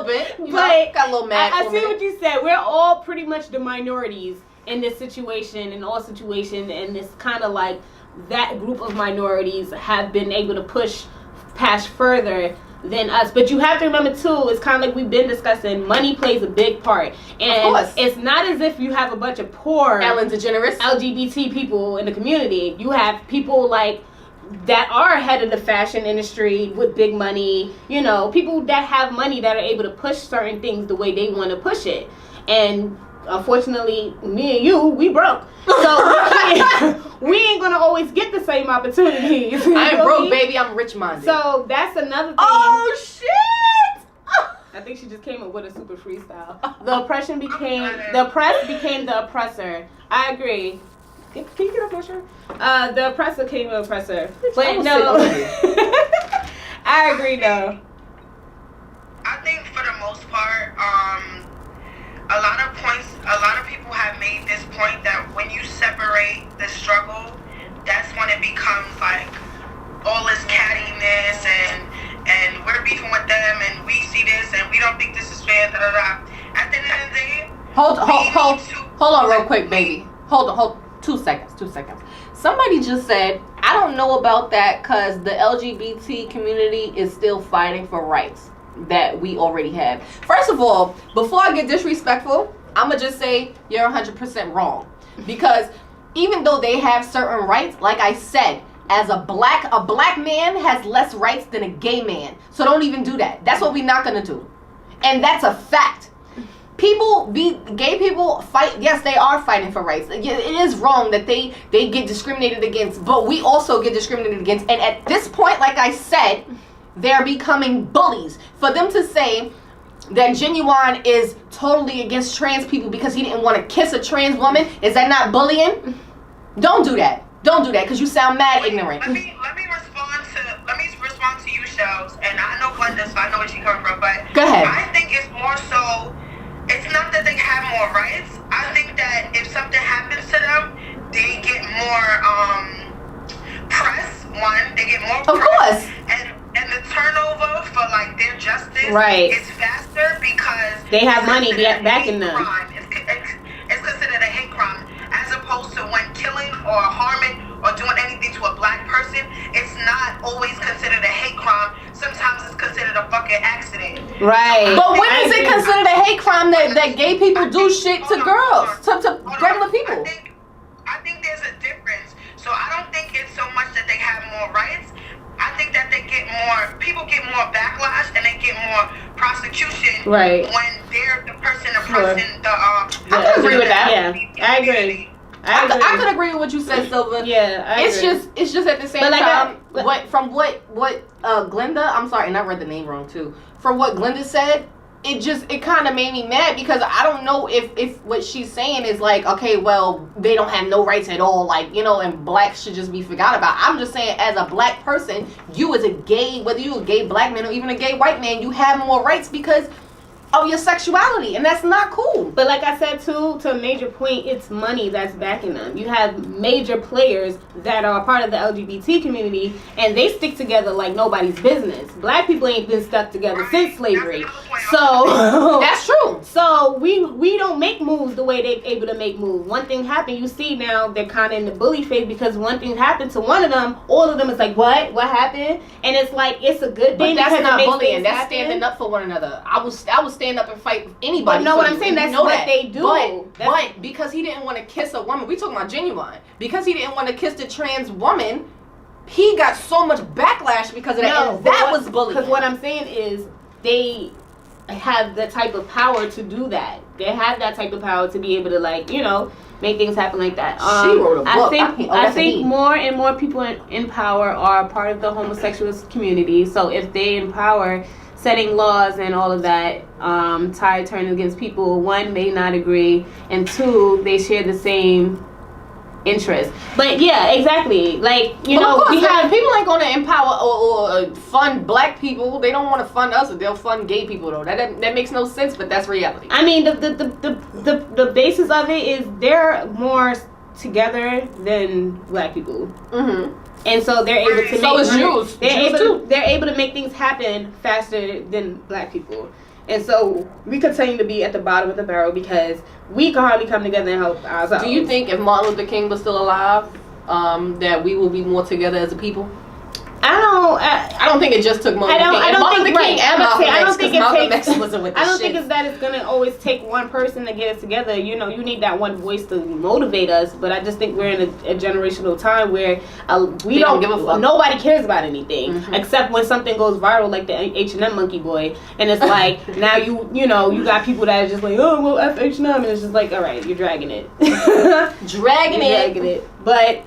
bit. You know, got a little mad. I see what you said. We're all pretty much the minorities in this situation, in all situations, and it's kind of like that group of minorities have been able to push past further than us. But you have to remember too, it's kind of like we've been discussing, money plays a big part. And it's not as if you have a bunch of poor Ellen DeGeneres LGBT people in the community. You have people like that are ahead of the fashion industry with big money, you know, people that have money that are able to push certain things the way they want to push it. And unfortunately, me and you, we broke. So we ain't gonna always get the same opportunities. I ain't broke, baby. I'm rich-minded. So that's another thing. Oh, shit! I think she just came up with a super freestyle. The oppress became the oppressor. I agree. Can you get up your shirt? The oppressor became the oppressor. But no. I agree though. I think for the most part, a lot of people have made this point that when you separate the struggle, that's when it becomes like all this cattiness and we're beefing with them and we see this and we don't think this is fair. Da, da, da. At the end of the day, hold on real quick, baby. Hold on. 2 seconds. Somebody just said, I don't know about that because the LGBT community is still fighting for rights that we already have. First of all, before I get disrespectful, I'm going to just say you're 100% wrong. Because even though they have certain rights, like I said, as a black man has less rights than a gay man. So don't even do that. That's what we're not going to do. And that's a fact. Gay people fight. Yes, they are fighting for rights. It is wrong that they get discriminated against, but we also get discriminated against. And at this point, like I said, they're becoming bullies. For them to say that Genuine is totally against trans people because he didn't want to kiss a trans woman, is that not bullying? Don't do that. Don't do that because you sound mad ignorant. Let me respond to you, Shells, and I know Glenda, so I know where she's coming from, but go ahead. I think it's more so. It's not that they have more rights. I think that if something happens to them, they get more press. One, they get more press. Of course. And the turnover for like their justice is faster because they have money backing them. It's considered a hate crime as opposed to when killing or harming or doing anything to a black person. It's not always considered a hate crime. Sometimes it's considered a fucking accident. Right. But when is it considered a hate crime that gay people do shit to girls, to regular people? I think there's a difference. So I don't think it's so much that they have more rights. I think that people get more backlash and they get more prosecution when they're the person oppressing I can agree with that. Yeah, I agree. I could agree with what you said, Silva. Yeah, I agree. It's just at the same time. What Glenda? I'm sorry, and I read the name wrong too. From what Glenda said, it kind of made me mad because I don't know if what she's saying is like, okay, well, they don't have no rights at all, like, you know, and blacks should just be forgot about. I'm just saying, as a black person, you as a gay, whether you're a gay black man or even a gay white man, you have more rights because of your sexuality, and that's not cool. But like I said too, to a major point, it's money that's backing them. You have major players that are part of the LGBT community, and they stick together like nobody's business. Black people ain't been stuck together since slavery, so that's true. So we don't make moves the way they're able to make moves. One thing happened, you see now they're kind of in the bully phase because one thing happened to one of them. All of them is like, what happened? And it's like it's a good thing. But that's not bullying. That's standing up for one another. I will stand up and fight with anybody. But no, what I'm saying, that's what they do. But because he didn't want to kiss a woman, we talking about Genuine. Because he didn't want to kiss the trans woman, he got so much backlash because of that. And that was bullying. Because what I'm saying is they have the type of power to do that. They have that type of power to be able to, like, you know, make things happen like that. She wrote a book. I think more and more people in power are part of the homosexual community. So if they in power, setting laws and all of that, tide turning against people, one, may not agree, and two, they share the same interests. But yeah, exactly. Like, you know, we have people ain't going to empower or to fund black people. They don't want to fund us, or they'll fund gay people though. That makes no sense, but that's reality. I mean, the basis of it is they're more together than black people. Mm-hmm. And so they're able to they're able to make things happen faster than black people. And so we continue to be at the bottom of the barrel because we can hardly come together and help ourselves. Do you think if Martin Luther King was still alive, that we will be more together as a people? I don't think it just took Martin Luther King. I don't think it's that it's gonna always take one person to get us together. You know, you need that one voice to motivate us. But I just think we're in a generational time where we don't give a fuck. Nobody cares about anything except when something goes viral, like the H&M monkey boy, and it's like now you got people that are just like, oh well, F H&M, and it's just like, all right, you're dragging it, dragging it, but.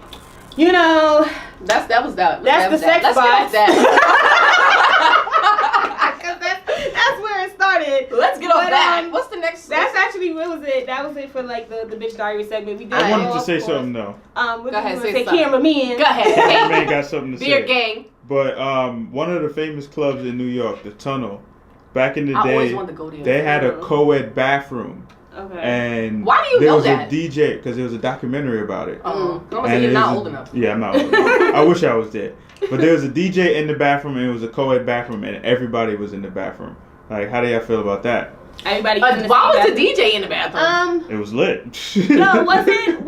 You know, that's the sex box. That's where it started. Let's get off that. What's the next? That's actually what was it? That was it for like the bitch diary segment. We did. I wanted to say something though. Go ahead, say cameraman. Go ahead. Cameraman got something to say. Beer gang. But one of the famous clubs in New York, the Tunnel, back in the day, always wanted to go there. They had a co-ed bathroom. Okay. And why do you know that? There was a DJ because there was a documentary about it. You're not old enough. Yeah, I'm not old enough. I wish I was there. But there was a DJ in the bathroom, and it was a co-ed bathroom, and everybody was in the bathroom. Like, how do y'all feel about that? Everybody. Why was the DJ in the bathroom? It was lit. No, wasn't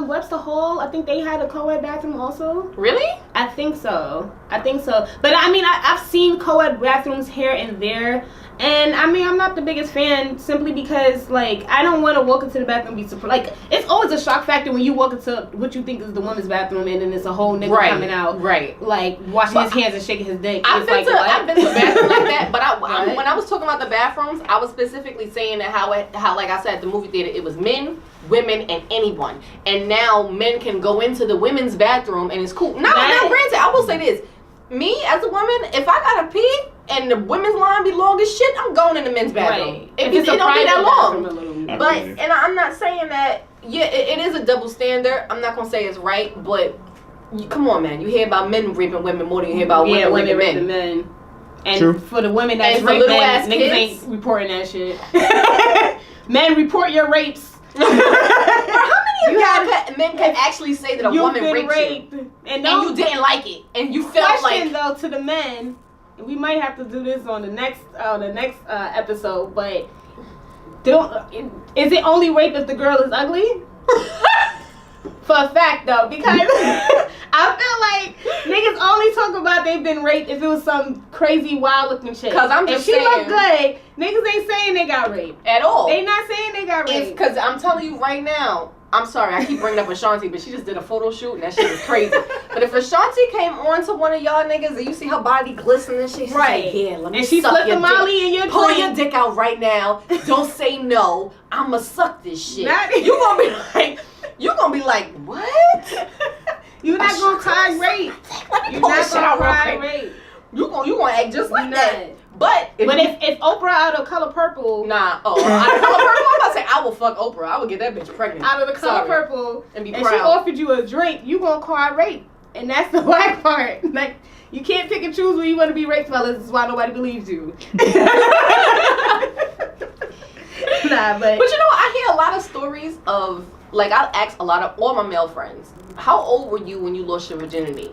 Webster Hall? I think they had a co-ed bathroom also. Really? I think so. But I mean, I've seen co-ed bathrooms here and there. And I mean, I'm not the biggest fan simply because, like, I don't want to walk into the bathroom and be surprised. Like, it's always a shock factor when you walk into what you think is the woman's bathroom and then it's a whole nigga coming out, like washing his hands and shaking his dick. I've been to a bathroom like that, but when I was talking about the bathrooms, I was specifically saying that how like I said at the movie theater, it was men, women, and anyone. And now men can go into the women's bathroom and it's cool. Now, granted, I will say this. Me, as a woman, if I gotta pee and the women's line be long as shit, I'm going in the men's bathroom. Right. If it don't be that long. But, and I'm not saying that, it is a double standard. I'm not gonna say it's right, but come on, man. You hear about men raping women more than you hear about women raping men. And true. For the women that's raping men, niggas ain't reporting that shit. Men, report your rapes. How many men can actually say that a woman raped you and you didn't like it and you felt question, though, to the men, we might have to do this on the next episode, but is it only rape if the girl is ugly? For a fact, though, because I feel like niggas only talk about they've been raped if it was some crazy wild looking chick. Because I'm just saying, if she look good, niggas ain't saying they got raped at all. They not saying they got raped. Because I'm telling you right now, I'm sorry, I keep bringing up Ashanti, but she just did a photo shoot and that shit was crazy. But if Ashanti came on to one of y'all niggas and you see her body glistening, she's right. Like, yeah, let me suck your dick. In your pull your dick out right now. Don't say no. I'ma suck this shit. You gonna be like, what? You're not gonna cry rape. Let me pull this shit out real quick. You gonna act just like that. But if Oprah out of Color Purple, out of Color Purple, I'm about to say I will fuck Oprah. I would get that bitch pregnant. Out of the Color Purple, and be proud. She offered you a drink, you gonna cry rape, and that's the black part. Like you can't pick and choose when you want to be raped, fellas. This is why nobody believes you. But you know, I hear a lot of stories of, like, I'll ask a lot of all my male friends, how old were you when you lost your virginity?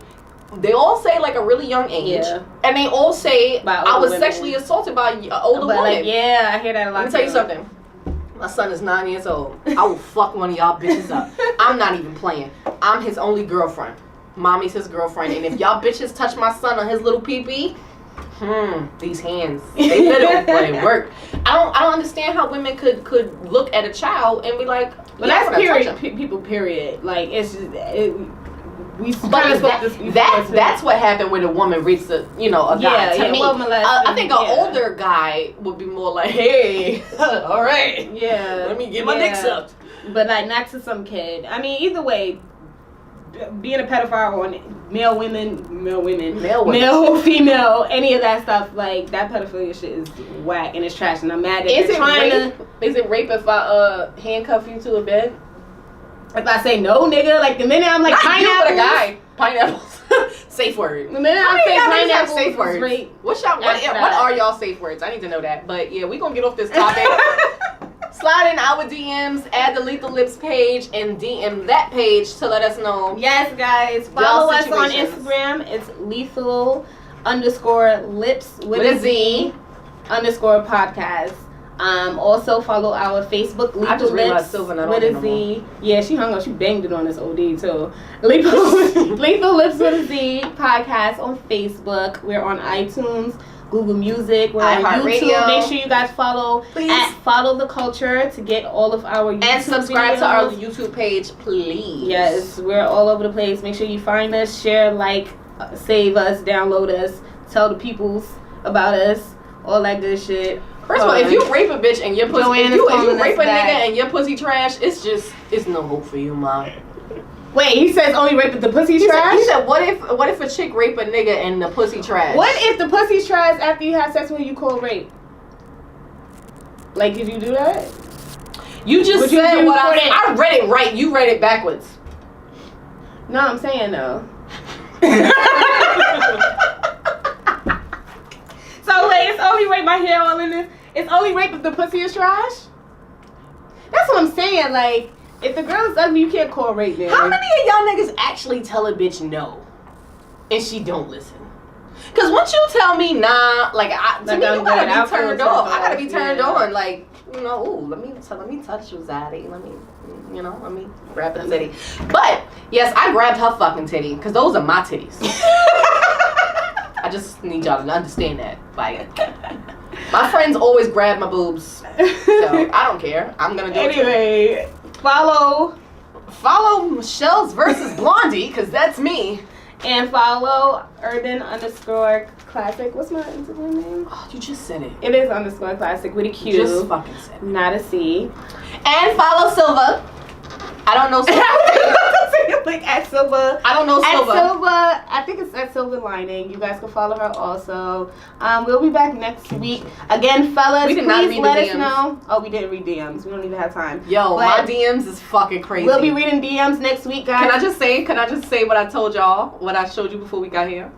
They all say like a really young age, and they all say I was sexually assaulted by an older woman. Like, yeah, I hear that a lot. Let me tell you something. My son is 9 years old. I will fuck one of y'all bitches up. I'm not even playing. I'm his only girlfriend. Mommy's his girlfriend, and if y'all bitches touch my son on his little pee-pee, these hands, they little, but it work. I don't understand how women could look at a child and be like, well, that's period. People, period. Like it's just. That's what happened when a woman rapes a guy. To me, I think an older guy would be more like, hey, all right, let me get my dick sucked. But like not to some kid. I mean, either way, being a pedophile or male, female, any of that stuff, like that pedophilia shit is whack and it's trash. And I'm mad that they're trying to. Is it rape if I handcuff you to a bed? If I say no, nigga, like the minute I'm like pineapples. Pineapples. safe word. The minute I say pineapple, safe words. What are y'all safe words? I need to know that. But yeah, we gonna get off this topic. Slide in our DMs, add the Lethal Lipz page, and DM that page to let us know. Yes, guys. Follow us on Instagram. It's lethal_lips with a Z _podcast. Also follow our Facebook, Lethal Lipz with a Z. Yeah, she hung up. She banged it on this OD too. Lethal Lipz with a Z podcast on Facebook. We're on iTunes, Google Music. We're on YouTube. Radio. Make sure you guys follow Follow the Culture to get all of our YouTube and subscribe videos. to our YouTube page, please. Yes, we're all over the place. Make sure you find us, share, like, save us, download us, tell the peoples about us, all that good shit. First of all, if you rape a bitch and your pussy, if you rape a nigga and your pussy trash, it's no hope for you, mom. Wait, he says only rape if the pussy's trash? He said, what if a chick rape a nigga and the pussy trash? What if the pussy's trash after you have sex with you call rape? Like, did you do that? You just said what I read it right. You read it backwards. No, I'm saying no. So wait, it's only rape. My hair all in this. It's only rape if the pussy is trash? That's what I'm saying. Like, if the girl is ugly, you can't call rape, man. How many of y'all niggas actually tell a bitch no, and she don't listen? Because once you tell me nah, like to me, you gotta be turned off. I gotta be turned on. Like, you know, ooh, let me touch you, Zaddy. Let me grab the titty. But yes, I grabbed her fucking titty because those are my titties. I just need y'all to understand that. Like, my friends always grab my boobs, so I don't care. I'm gonna do it. Anyway, follow Michelle's versus Blondie, because that's me. And follow urban_classic. What's my Instagram name? Oh, you just said it. It is _classic with a Q. You just fucking said it. Not a C. And follow Silva. I don't know Silva. Like at Silva. I don't know Silva. At Silva, I think it's at Silva Lining. You guys can follow her also. We'll be back next week. Again, fellas, please let us know. Oh, we didn't read DMs. We don't even have time. Yo, my DMs is fucking crazy. We'll be reading DMs next week, guys. Can I just say what I told y'all? What I showed you before we got here?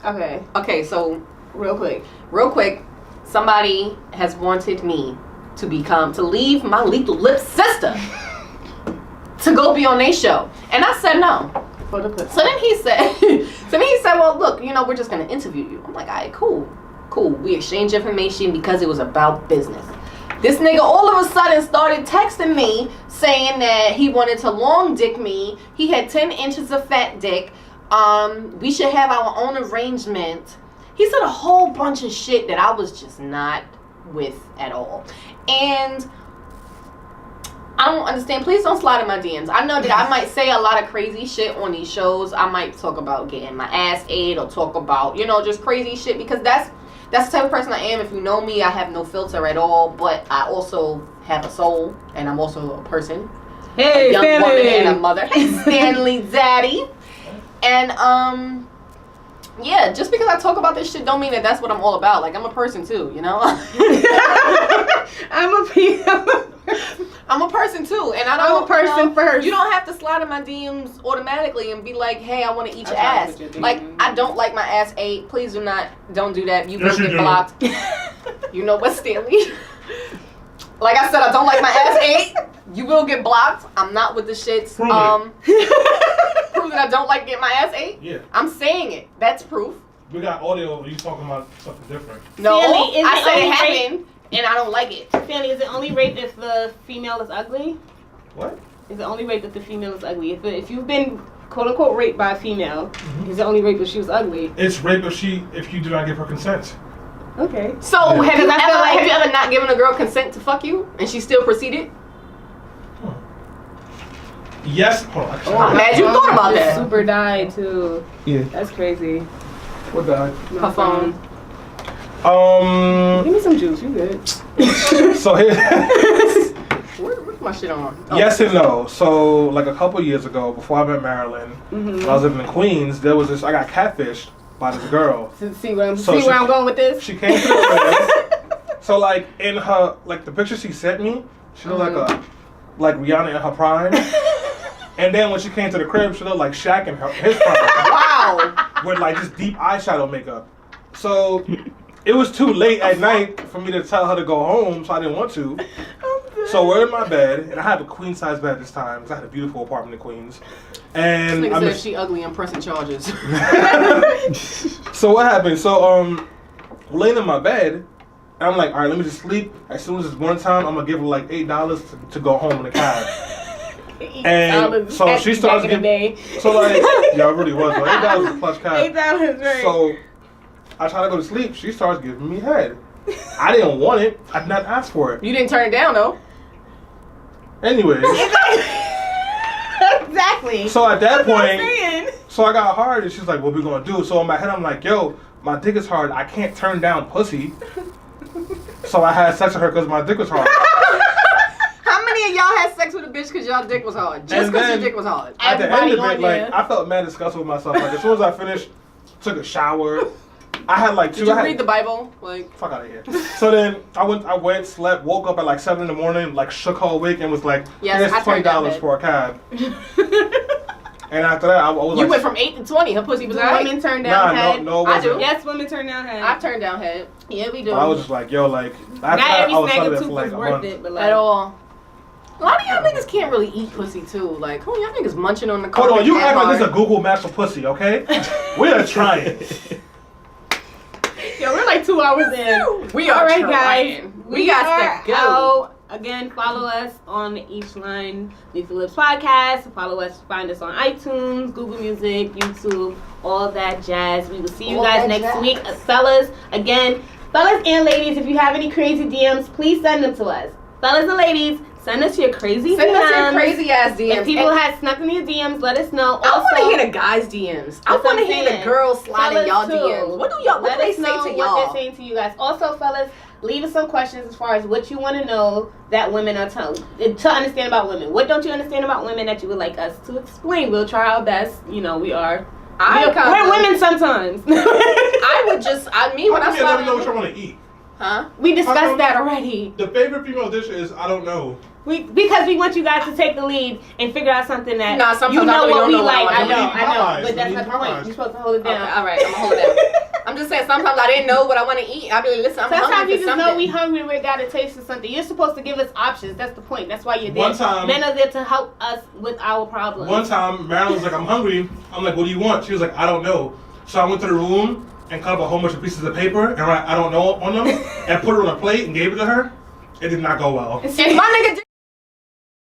Okay, so real quick. Somebody has wanted me to leave my Lethal Lipz sister to go be on their show. And I said no. For the pussy. So then he said, well, look, we're just going to interview you. I'm like, all right, cool. We exchanged information because it was about business. This nigga all of a sudden started texting me saying that he wanted to long dick me. He had 10 inches of fat dick. We should have our own arrangement. He said a whole bunch of shit that I was just not with at all. And I don't understand. Please don't slide in my DMs. I know that I might say a lot of crazy shit on these shows. I might talk about getting my ass ate or talk about, just crazy shit, because that's the type of person I am. If you know me, I have no filter at all, but I also have a soul, and I'm also a person. Hey, a young Stanley. woman and a mother. Hey, Stanley Daddy. And, yeah, just because I talk about this shit don't mean that that's what I'm all about. Like, I'm a person too, I'm a person too, and I'm a person first. You don't have to slide in my DMs automatically and be like, "Hey, I want to eat your ass." Like, I don't like my ass ate. Please don't do that. You will get blocked. You know what, Stanley? Like I said, I don't like my ass ate. You will get blocked. I'm not with the shits. Prove that I don't like getting my ass ate. Yeah. I'm saying it. That's proof. We got audio of you talking about something different. No, Stanley, I said it happened. And I don't like it. Stanley, is it only rape if the female is ugly? What? Is it only rape if the female is ugly? If you've been quote unquote raped by a female, is it only rape if she was ugly? It's rape if you do not give her consent. Okay. So have you ever not given a girl consent to fuck you and she still proceeded? Yes. Hold on. I'm glad you thought about that. Super died too. Yeah. That's crazy. What died? Her phone. Give me some juice. You good? So here. Where's my shit on? Oh. Yes and no. So like a couple years ago, before I met Marilyn, when I was living in Queens, there was this. I got catfished by this girl. See where I'm going with this? She came to the crib. So like in her the picture she sent me, she looked like Rihanna in her prime. And then when she came to the crib, she looked like Shaq in his prime. Wow. Wow. with like just deep eyeshadow makeup. So it was too late at night for me to tell her to go home, so I didn't want to. So we're in my bed, and I have a queen size bed this time because I had a beautiful apartment in Queens. And This nigga said she ugly and pressing charges. So what happened? So laying in my bed, and I'm like, all right, let me just sleep. As soon as it's morning time, I'm gonna give her like $8 to go home in the cab. And so she starts giving. So like, yeah, it really was. Like, $8 is a plush cab. $8, right? So I try to go to sleep. She starts giving me head. I didn't want it. I did not ask for it. You didn't turn it down though. Anyways. Exactly. So at that point, so I got hard, and she's like, "What we gonna do?" So in my head, I'm like, "Yo, my dick is hard. I can't turn down pussy." So I had sex with her because my dick was hard. How many of y'all had sex with a bitch because y'all dick was hard? Just because your dick was hard. At the end of Everybody it, like I felt mad disgusted with myself. Like as soon as I finished, took a shower. I had like two. Did you read the Bible? Like, fuck out of here. So then I went, slept, woke up at like 7 in the morning, like shook her awake, and was like, yes, "Here's I turned down $20 for a cab." And after that, I was you like, went from 8 to 20. Her pussy was Do alright. women turn down head? No, I do. Yes, women turn down head. I've turned down head. Yeah, we do. I was just like, yo, like after Not that, every I was snag of celibate tooth for like is a worth month. it, but like At all. A lot of y'all niggas can't really eat pussy too. Like, who y'all niggas munching on the Hold carpet? on, you act like hard. this is a Google Maps for pussy, okay? We are trying. Yo, we're like 2 hours in. We are all right, trying. guys. We got to go. Out. Again, follow us on Each Line Lipz podcast. Follow us, find us on iTunes, Google Music, YouTube, all that jazz. We will see you guys next week. Fellas and ladies, if you have any crazy DMs, please send them to us. Fellas and ladies, send us your crazy DMs. Send us your crazy ass DMs. If people have snuck in your DMs, let us know. I want to Also, hear the guys' DMs. I want to hear the girls slide in y'all DMs. What do y'all? What do they say to y'all? What they're saying to you guys. Also, fellas, leave us some questions as far as what you want to know that women are to understand about women. What don't you understand about women that you would like us to explain? We'll try our best. You know, we're women sometimes. I would just, when I never know what you want to eat. Huh? We discussed that already. The favorite female dish is I don't know. Because we want you guys to take the lead and figure out something that sometimes you know I really what don't we know what like. I I know, Popeyes. but that's not the point. You're supposed to hold it down. Okay, all right, I'm gonna hold it down. I'm just saying, sometimes I didn't know what I want to eat. I'd be like, listen, I'm Sometimes hungry you for just something. know we hungry. We got a taste of something. You're supposed to give us options. That's the point. That's why you're there. One time- Men are there to help us with our problems. One time, Marilyn was like, I'm hungry. I'm like, what do you want? She was like, I don't know. So I went to the room and cut up a whole bunch of pieces of paper and write I don't know on them and put it on a plate and gave it to her. It did not go well. My nigga